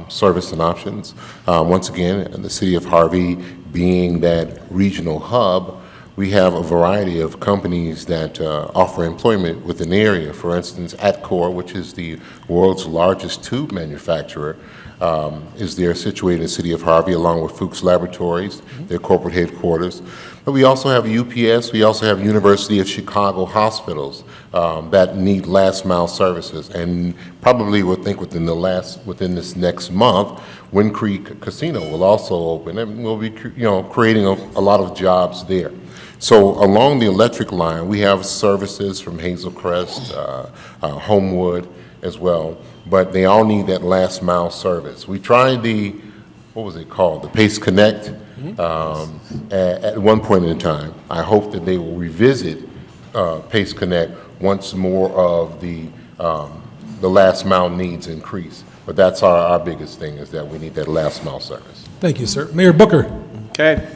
service and options. Once again, in the city of Harvey being that regional hub, we have a variety of companies that offer employment within the area. For instance, Atcor, which is the world's largest tube manufacturer, is there situated in the city of Harvey, along with Fuchs Laboratories, their corporate headquarters. But we also have UPS, we also have University of Chicago hospitals that need last mile services. And probably would think within this next month, Wind Creek Casino will also open, and we'll be creating a lot of jobs there. So along the electric line, we have services from Hazel Crest, Homewood as well, but they all need that last mile service. We tried what was it called? The Pace Connect at one point in time. I hope that they will revisit Pace Connect once more of the last mile needs increase. But that's our biggest thing, is that we need that last mile service. Thank you, sir. Mayor Booker. Okay.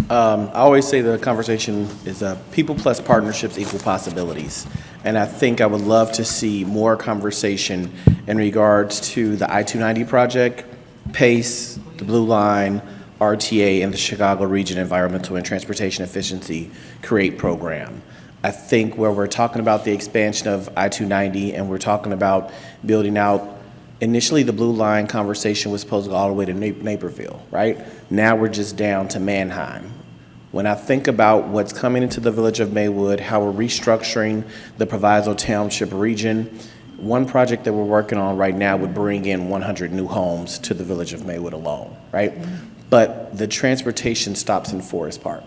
I always say the conversation is people plus partnerships equal possibilities. And I think I would love to see more conversation in regards to the I-290 project, PACE, the Blue Line, RTA, and the Chicago Region Environmental and Transportation Efficiency CREATE program. I think where we're talking about the expansion of I-290 and we're talking about building out, initially the Blue Line conversation was supposed to go all the way to Naperville, right? Now we're just down to Manheim. When I think about what's coming into the village of Maywood, how we're restructuring the Proviso Township region, one project that we're working on right now would bring in 100 new homes to the village of Maywood alone, right? But the transportation stops in Forest Park.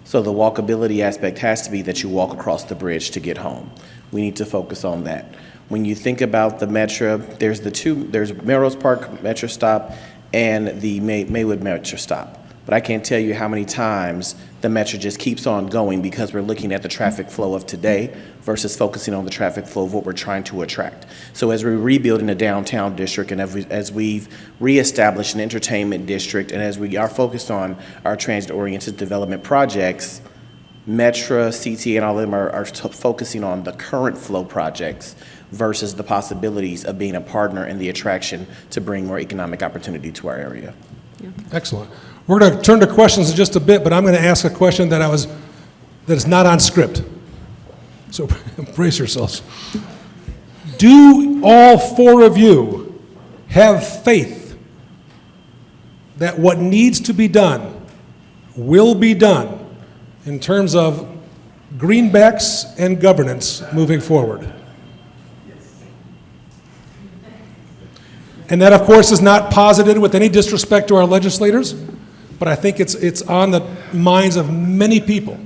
So the walkability aspect has to be that you walk across the bridge to get home. We need to focus on that. When you think about the Metra, there's Melrose Park Metra stop and the Maywood Metra stop. But I can't tell you how many times the Metra just keeps on going because we're looking at the traffic flow of today versus focusing on the traffic flow of what we're trying to attract. So as we're rebuilding the downtown district and as we've reestablished an entertainment district and as we are focused on our transit-oriented development projects, Metra, CTA, and all of them are focusing on the current flow projects versus the possibilities of being a partner in the attraction to bring more economic opportunity to our area. Yeah. Excellent. We're going to turn to questions in just a bit, but I'm going to ask a question that is not on script. So brace yourselves. Do all four of you have faith that what needs to be done will be done in terms of greenbacks and governance moving forward? And that, of course, is not posited with any disrespect to our legislators, but I think it's on the minds of many people.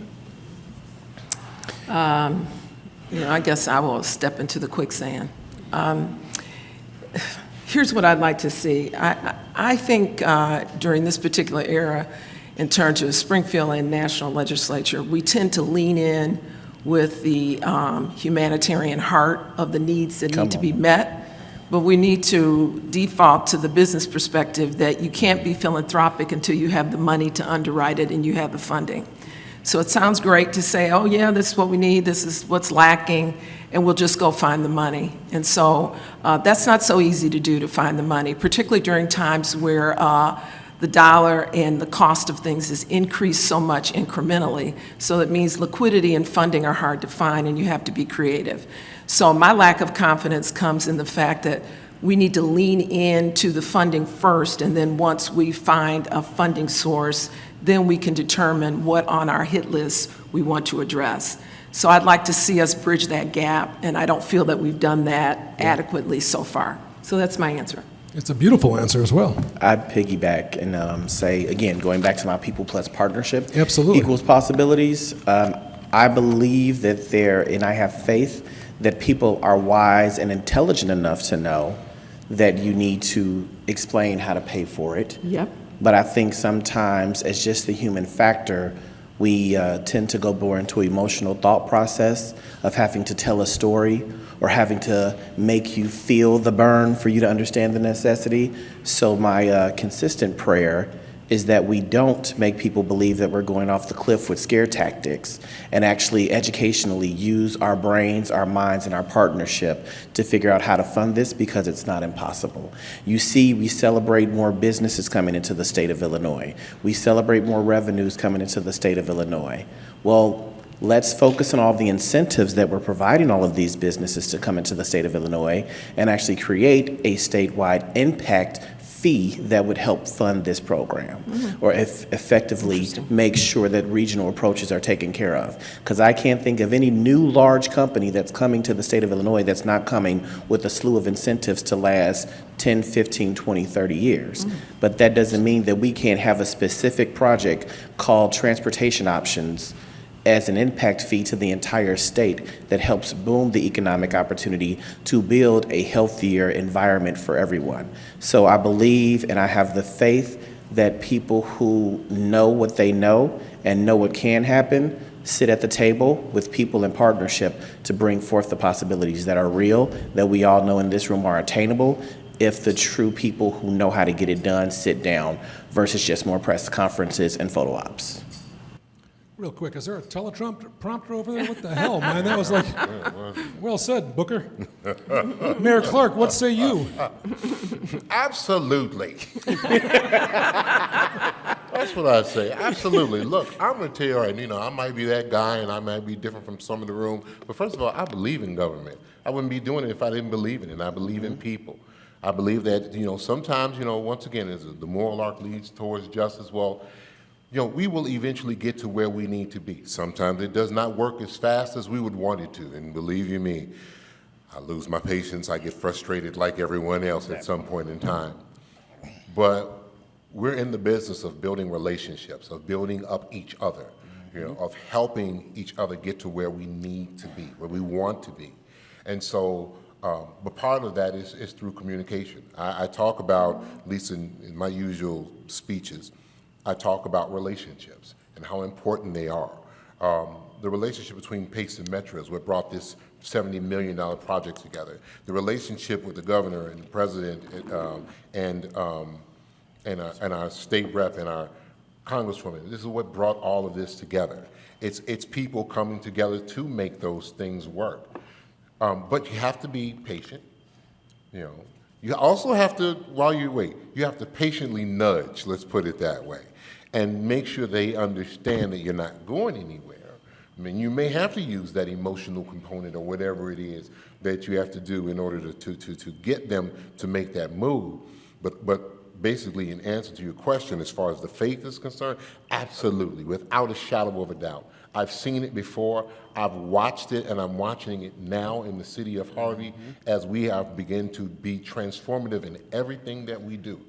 I guess I will step into the quicksand. Here's what I'd like to see. I think during this particular era, in terms of Springfield and national legislature, we tend to lean in with the humanitarian heart of the needs that need to be met. But we need to default to the business perspective that you can't be philanthropic until you have the money to underwrite it and you have the funding. So it sounds great to say, oh yeah, this is what we need, this is what's lacking, and we'll just go find the money. And so that's not so easy to do, to find the money, particularly during times where the dollar and the cost of things has increased so much incrementally. So it means liquidity and funding are hard to find, and you have to be creative. So my lack of confidence comes in the fact that we need to lean into the funding first, and then once we find a funding source, then we can determine what on our hit list we want to address. So I'd like to see us bridge that gap, and I don't feel that we've done that adequately so far. So that's my answer. It's a beautiful answer as well. I'd piggyback and say, again, going back to my People Plus partnership. Absolutely. Equals possibilities. I believe that and I have faith that people are wise and intelligent enough to know that you need to explain how to pay for it. Yep. But I think sometimes, as just the human factor, we tend to go more into emotional thought process of having to tell a story or having to make you feel the burn for you to understand the necessity. So my consistent prayer is that we don't make people believe that we're going off the cliff with scare tactics and actually educationally use our brains, our minds, and our partnership to figure out how to fund this, because it's not impossible. You see, we celebrate more businesses coming into the state of Illinois. We celebrate more revenues coming into the state of Illinois. Well, let's focus on all the incentives that we're providing all of these businesses to come into the state of Illinois and actually create a statewide impact fee that would help fund this program, or effectively make sure that regional approaches are taken care of. Because I can't think of any new large company that's coming to the state of Illinois that's not coming with a slew of incentives to last 10, 15, 20, 30 years. But that doesn't mean that we can't have a specific project called transportation options as an impact fee to the entire state that helps boom the economic opportunity to build a healthier environment for everyone. So I believe and I have the faith that people who know what they know and know what can happen sit at the table with people in partnership to bring forth the possibilities that are real, that we all know in this room are attainable, if the true people who know how to get it done sit down versus just more press conferences and photo ops. Real quick, is there a teleprompter over there? What the hell, man? That was like, well said, Booker. Mayor Clark, what say you? Absolutely. That's what I say. Absolutely. Look, I'm going to tell you, all right, I might be that guy and I might be different from some in the room, but first of all, I believe in government. I wouldn't be doing it if I didn't believe in it, and I believe in people. I believe that, sometimes, once again, as the moral arc leads towards justice, well, we will eventually get to where we need to be. Sometimes it does not work as fast as we would want it to, and believe you me, I lose my patience, I get frustrated like everyone else at some point in time. But we're in the business of building relationships, of building up each other, of helping each other get to where we need to be, where we want to be. And so, but part of that is through communication. I talk about, at least in my usual speeches, I talk about relationships and how important they are. The relationship between PACE and Metra is what brought this $70 million project together. The relationship with the governor and the president and our state rep and our congresswoman, this is what brought all of this together. It's people coming together to make those things work. But you have to be patient, You also have to, while you wait, you have to patiently nudge, let's put it that way, and make sure they understand that you're not going anywhere. I mean, you may have to use that emotional component or whatever it is that you have to do in order to get them to make that move. But basically, in answer to your question, as far as the faith is concerned, absolutely, without a shadow of a doubt. I've seen it before, I've watched it, and I'm watching it now in the city of Harvey as we have begun to be transformative in everything that we do.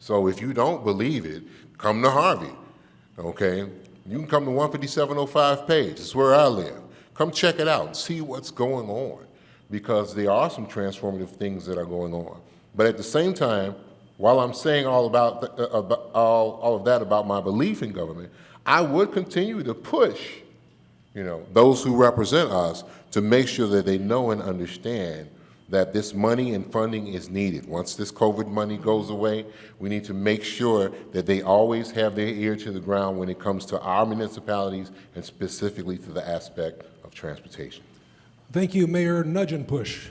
So if you don't believe it, come to Harvey, okay? You can come to 15705 Page, it's where I live. Come check it out and see what's going on, because there are some transformative things that are going on. But at the same time, while I'm saying all of that about my belief in government, I would continue to push those who represent us to make sure that they know and understand that this money and funding is needed. Once this COVID money goes away, we need to make sure that they always have their ear to the ground when it comes to our municipalities and specifically to the aspect of transportation. Thank you, Mayor Nudge and Push.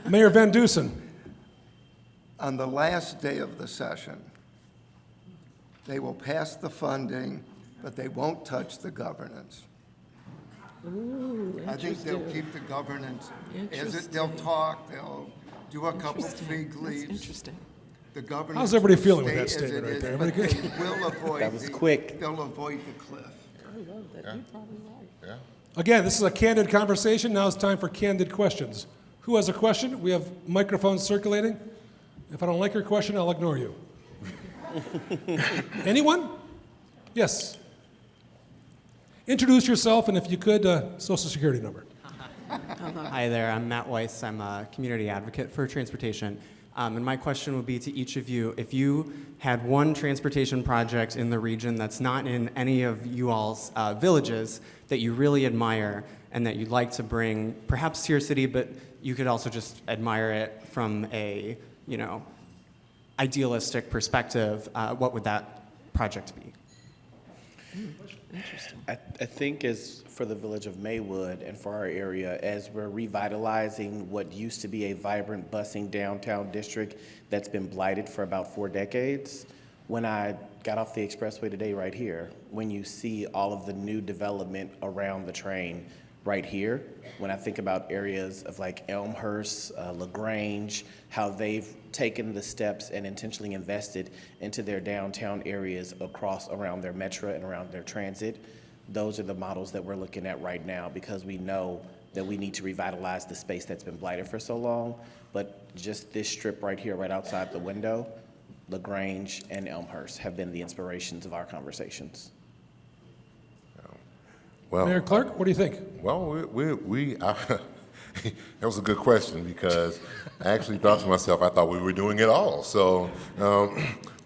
Mayor Van Dusen. On the last day of the session, They will pass the funding, but they won't touch the governance. Ooh, I think they'll keep the governance as it, they'll talk, they'll do a couple fig That's leaves. interesting. The governance How's everybody will feeling with stay that as statement it right is, there? but Everybody they will avoid That was quick. They'll avoid the cliff. Again, this is a candid conversation. Now it's time for candid questions. Who has a question? We have microphones circulating. If I don't like your question, I'll ignore you. Anyone? Yes. Introduce yourself, and if you could, social security number. Hi there, I'm Matt Weiss. I'm a community advocate for transportation. And my question would be to each of you, if you had one transportation project in the region that's not in any of you all's villages that you really admire and that you'd like to bring perhaps to your city, but you could also just admire it from a, idealistic perspective, what would that project be? Interesting. I think as for the village of Maywood and for our area, as we're revitalizing what used to be a vibrant busing downtown district that's been blighted for about 4 decades, when I got off the expressway today right here, when you see all of the new development around the train right here, when I think about areas of like Elmhurst, LaGrange, how they've taken the steps and intentionally invested into their downtown areas around their Metra and around their transit, those are the models that we're looking at right now because we know that we need to revitalize the space that's been blighted for so long. But just this strip right here, right outside the window, LaGrange and Elmhurst have been the inspirations of our conversations. Well, Mayor Clark, what do you think? Well, that was a good question because I actually thought to myself, I thought we were doing it all. So,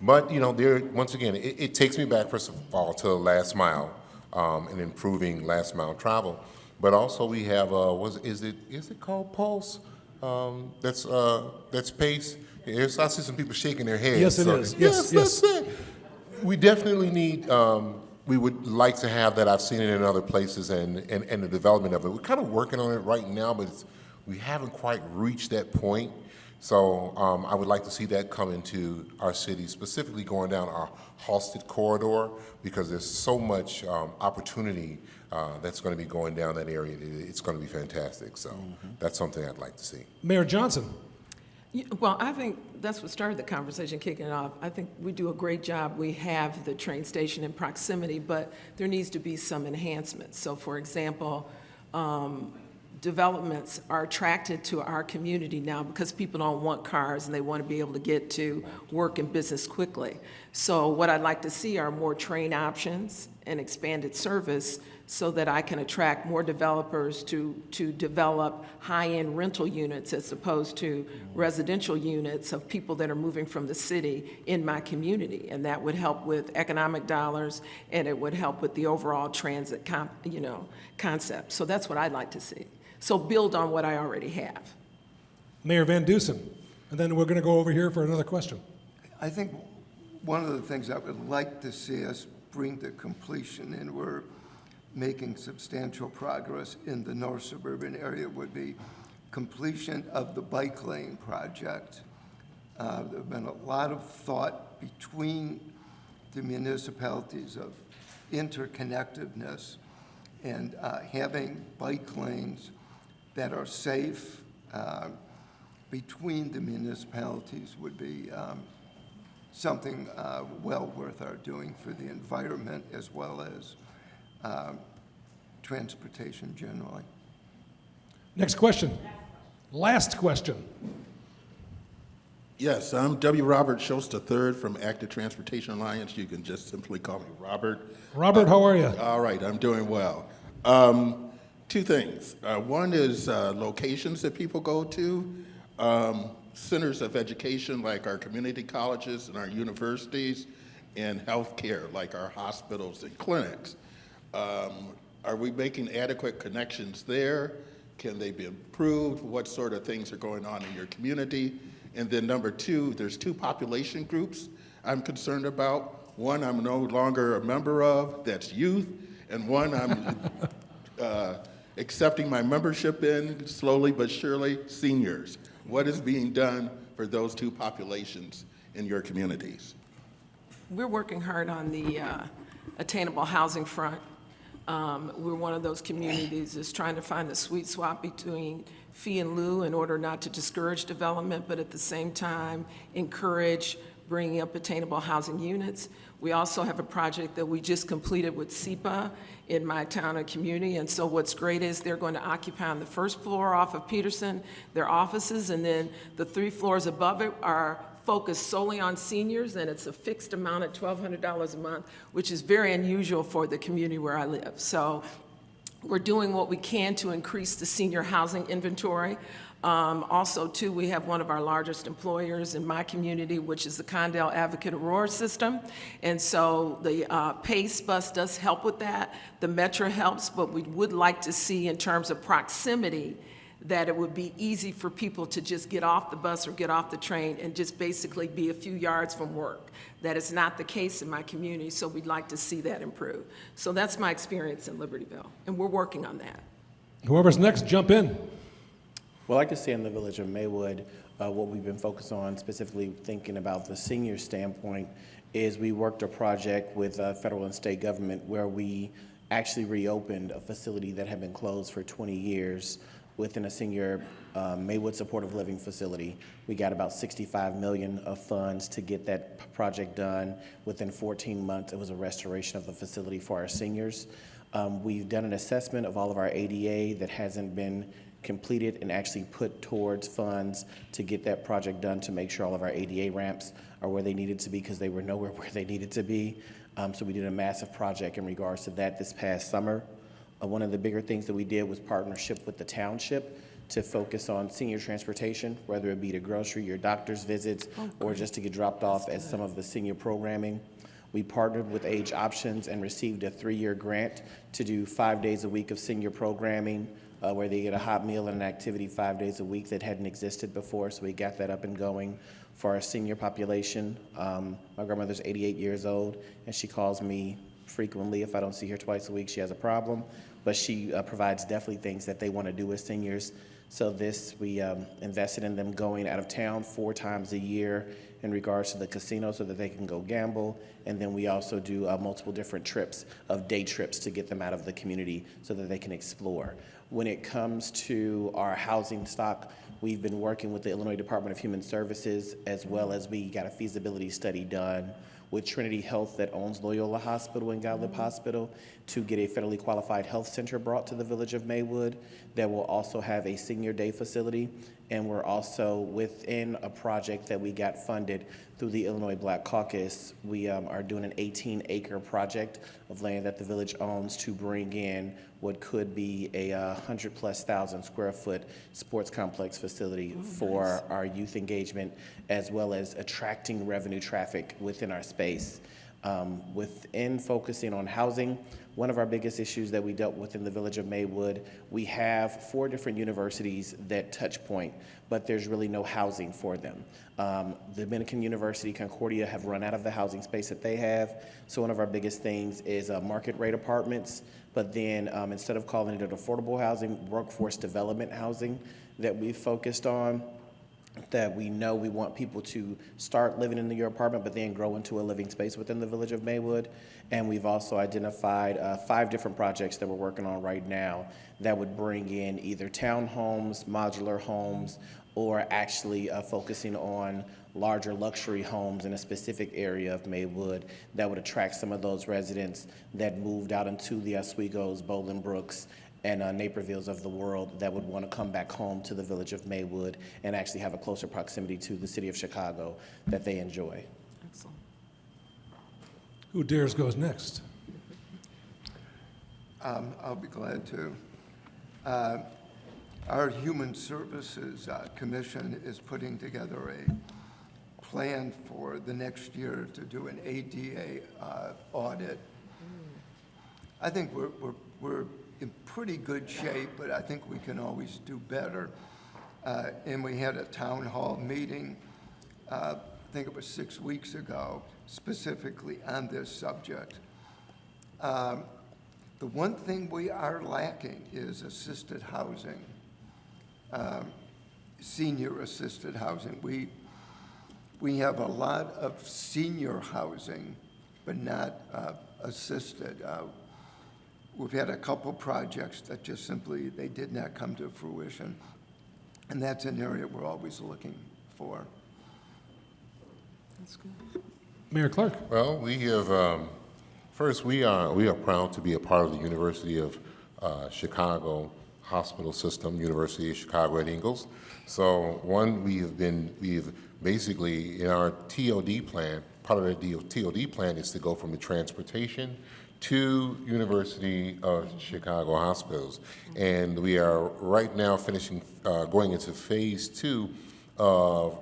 but once again, it takes me back first of all to last mile and improving last mile travel. But also we have is it called Pulse? That's Pace. Yes, I see some people shaking their heads. Yes, it is. Yes. That's it. We definitely need. We would like to have that. I've seen it in other places and the development of it. We're kind of working on it right now, but we haven't quite reached that point. So I would like to see that come into our city, specifically going down our Halsted corridor, because there's so much opportunity that's going to be going down that area. It's going to be fantastic. So that's something I'd like to see. Mayor Johnson. Well, I think that's what started the conversation, kicking it off. I think we do a great job. We have the train station in proximity, but there needs to be some enhancements. So, for example, developments are attracted to our community now because people don't want cars and they want to be able to get to work and business quickly. So what I'd like to see are more train options and expanded service so that I can attract more developers to develop high-end rental units as opposed to residential units of people that are moving from the city in my community. And that would help with economic dollars, and it would help with the overall transit concept. So that's what I'd like to see. So build on what I already have. Mayor Van Dusen. And then we're going to go over here for another question. I think one of the things I would like to see us bring to completion, and we're making substantial progress in the North Suburban area, would be completion of the bike lane project. There have been a lot of thought between the municipalities of interconnectedness and having bike lanes that are safe between the municipalities would be something well worth our doing for the environment as well as transportation generally. Next question. Last question. Yes, I'm W. Robert Schultz III from Active Transportation Alliance. You can just simply call me Robert. Robert, how are you? All right, I'm doing well. Two things. One is locations that people go to, centers of education like our community colleges and our universities, and healthcare like our hospitals and clinics. Are we making adequate connections there? Can they be improved? What sort of things are going on in your community? And then number two, there's two population groups I'm concerned about. One I'm no longer a member of, that's youth, and one I'm accepting my membership in, slowly but surely, seniors. What is being done for those two populations in your communities? We're working hard on the attainable housing front. We're one of those communities that's trying to find the sweet spot between fee and lieu in order not to discourage development, but at the same time encourage bringing up attainable housing units. We also have a project that we just completed with SEPA in my town and community, and so what's great is they're going to occupy on the first floor off of Peterson, their offices, and then the 3 floors above it are focused solely on seniors, and it's a fixed amount at $1,200 a month, which is very unusual for the community where I live. So we're doing what we can to increase the senior housing inventory. Also, too, we have one of our largest employers in my community, which is the Condell Advocate Aurora system. And so the PACE bus does help with that. The Metra helps, but we would like to see in terms of proximity that it would be easy for people to just get off the bus or get off the train and just basically be a few yards from work. That is not the case in my community, so we'd like to see that improve. So that's my experience in Libertyville, and we're working on that. Whoever's next, jump in. Well, I can say in the village of Maywood, what we've been focused on, specifically thinking about the senior standpoint, is we worked a project with federal and state government where we actually reopened a facility that had been closed for 20 years within a senior Maywood supportive living facility. We got about $65 million of funds to get that project done. Within 14 months, it was a restoration of the facility for our seniors. We've done an assessment of all of our ADA that hasn't been completed and actually put towards funds to get that project done to make sure all of our ADA ramps are where they needed to be because they were nowhere where they needed to be. So we did a massive project in regards to that this past summer. One of the bigger things that we did was partnership with the township to focus on senior transportation, whether it be to grocery or doctor's visits or just to get dropped off at some of the senior programming. We partnered with Age Options and received a 3-year grant to do 5 days a week of senior programming, where they get a hot meal and an activity 5 days a week that hadn't existed before, so we got that up and going for our senior population. My grandmother's 88 years old, and she calls me frequently. If I don't see her twice a week, she has a problem, but she provides definitely things that they want to do with seniors. So we invested in them going out of town 4 times a year in regards to the casino so that they can go gamble. And then we also do multiple different trips of day trips to get them out of the community so that they can explore. When it comes to our housing stock, we've been working with the Illinois Department of Human Services, as well as we got a feasibility study done with Trinity Health that owns Loyola Hospital and Gottlieb Hospital to get a federally qualified health center brought to the village of Maywood that will also have a senior day facility. And we're also within a project that we got funded through the Illinois Black Caucus. We are doing an 18-acre project of land that the village owns to bring in what could be a 100,000+ square foot sports complex facility for our youth engagement, as well as attracting revenue traffic within our space. Within focusing on housing, one of our biggest issues that we dealt with in the village of Maywood, we have 4 different universities that touch point, but there's really no housing for them. The Dominican University, Concordia have run out of the housing space that they have. So one of our biggest things is market rate apartments, but then instead of calling it affordable housing, workforce development housing that we've focused on, that we know we want people to start living in your apartment, but then grow into a living space within the village of Maywood. And we've also identified 5 different projects that we're working on right now that would bring in either townhomes, modular homes, or actually focusing on larger luxury homes in a specific area of Maywood that would attract some of those residents that moved out into the Oswego's, Bolingbrook's, and Napervilles of the world that would want to come back home to the village of Maywood and actually have a closer proximity to the city of Chicago that they enjoy. Excellent. Who dares goes next? I'll be glad to. Our Human Services Commission is putting together a plan for the next year to do an ADA audit. I think we're in pretty good shape, but I think we can always do better. And we had a town hall meeting, I think it was 6 weeks ago, specifically on this subject. The one thing we are lacking is assisted housing, senior assisted housing. we have a lot of senior housing, but not assisted. We've had a couple projects that just simply, they did not come to fruition. And that's an area we're always looking for. That's good. Mayor Clark. Well, we have, first, we are proud to be a part of the University of Chicago Hospital System, University of Chicago at Ingalls. So one, we've basically, in our TOD plan, part of the TOD plan is to go from the transportation to University of Chicago hospitals. And we are right now finishing, going into phase 2 of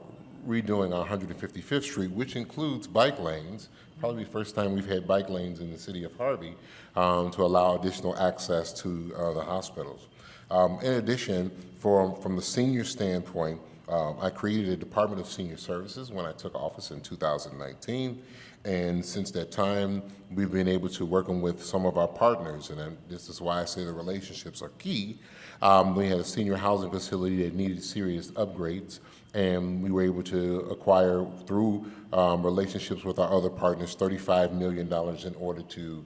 redoing our 155th Street, which includes bike lanes, probably the first time we've had bike lanes in the city of Harvey, to allow additional access to the hospitals. In addition, from the senior standpoint, I created a Department of Senior Services when I took office in 2019. And since that time, we've been able to work with some of our partners, and this is why I say the relationships are key. We had a senior housing facility that needed serious upgrades, and we were able to acquire, through relationships with our other partners, $35 million in order to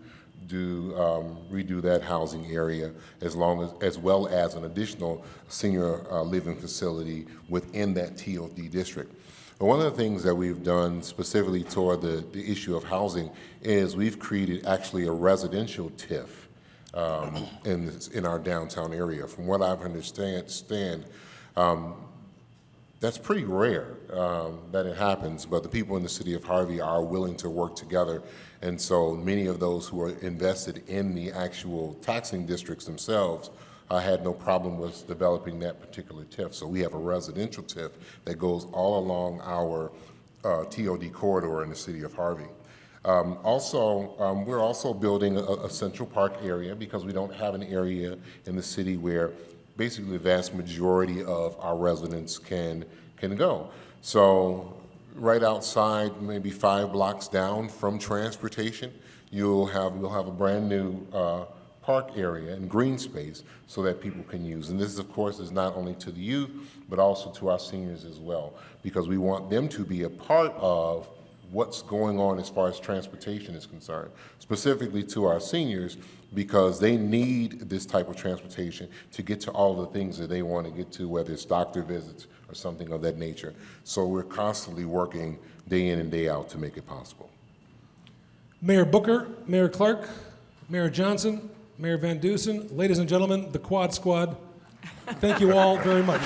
redo that housing area, as well as an additional senior living facility within that TOD district. But one of the things that we've done specifically toward the issue of housing is we've created actually a residential TIF in our downtown area. From what I understand, that's pretty rare that it happens, but the people in the city of Harvey are willing to work together. And so many of those who are invested in the actual taxing districts themselves had no problem with developing that particular TIF. So we have a residential TIF that goes all along our TOD corridor in the city of Harvey. We're also building a Central Park area because we don't have an area in the city where basically the vast majority of our residents can go. So right outside, maybe 5 blocks down from transportation, we'll have a brand new park area and green space so that people can use. And this, of course, is not only to the youth, but also to our seniors as well, because we want them to be a part of what's going on as far as transportation is concerned, specifically to our seniors, because they need this type of transportation to get to all the things that they want to get to, whether it's doctor visits or something of that nature. So we're constantly working day in and day out to make it possible. Mayor Booker, Mayor Clark, Mayor Johnson, Mayor Van Dusen, ladies and gentlemen, the Quad Squad, thank you all very much.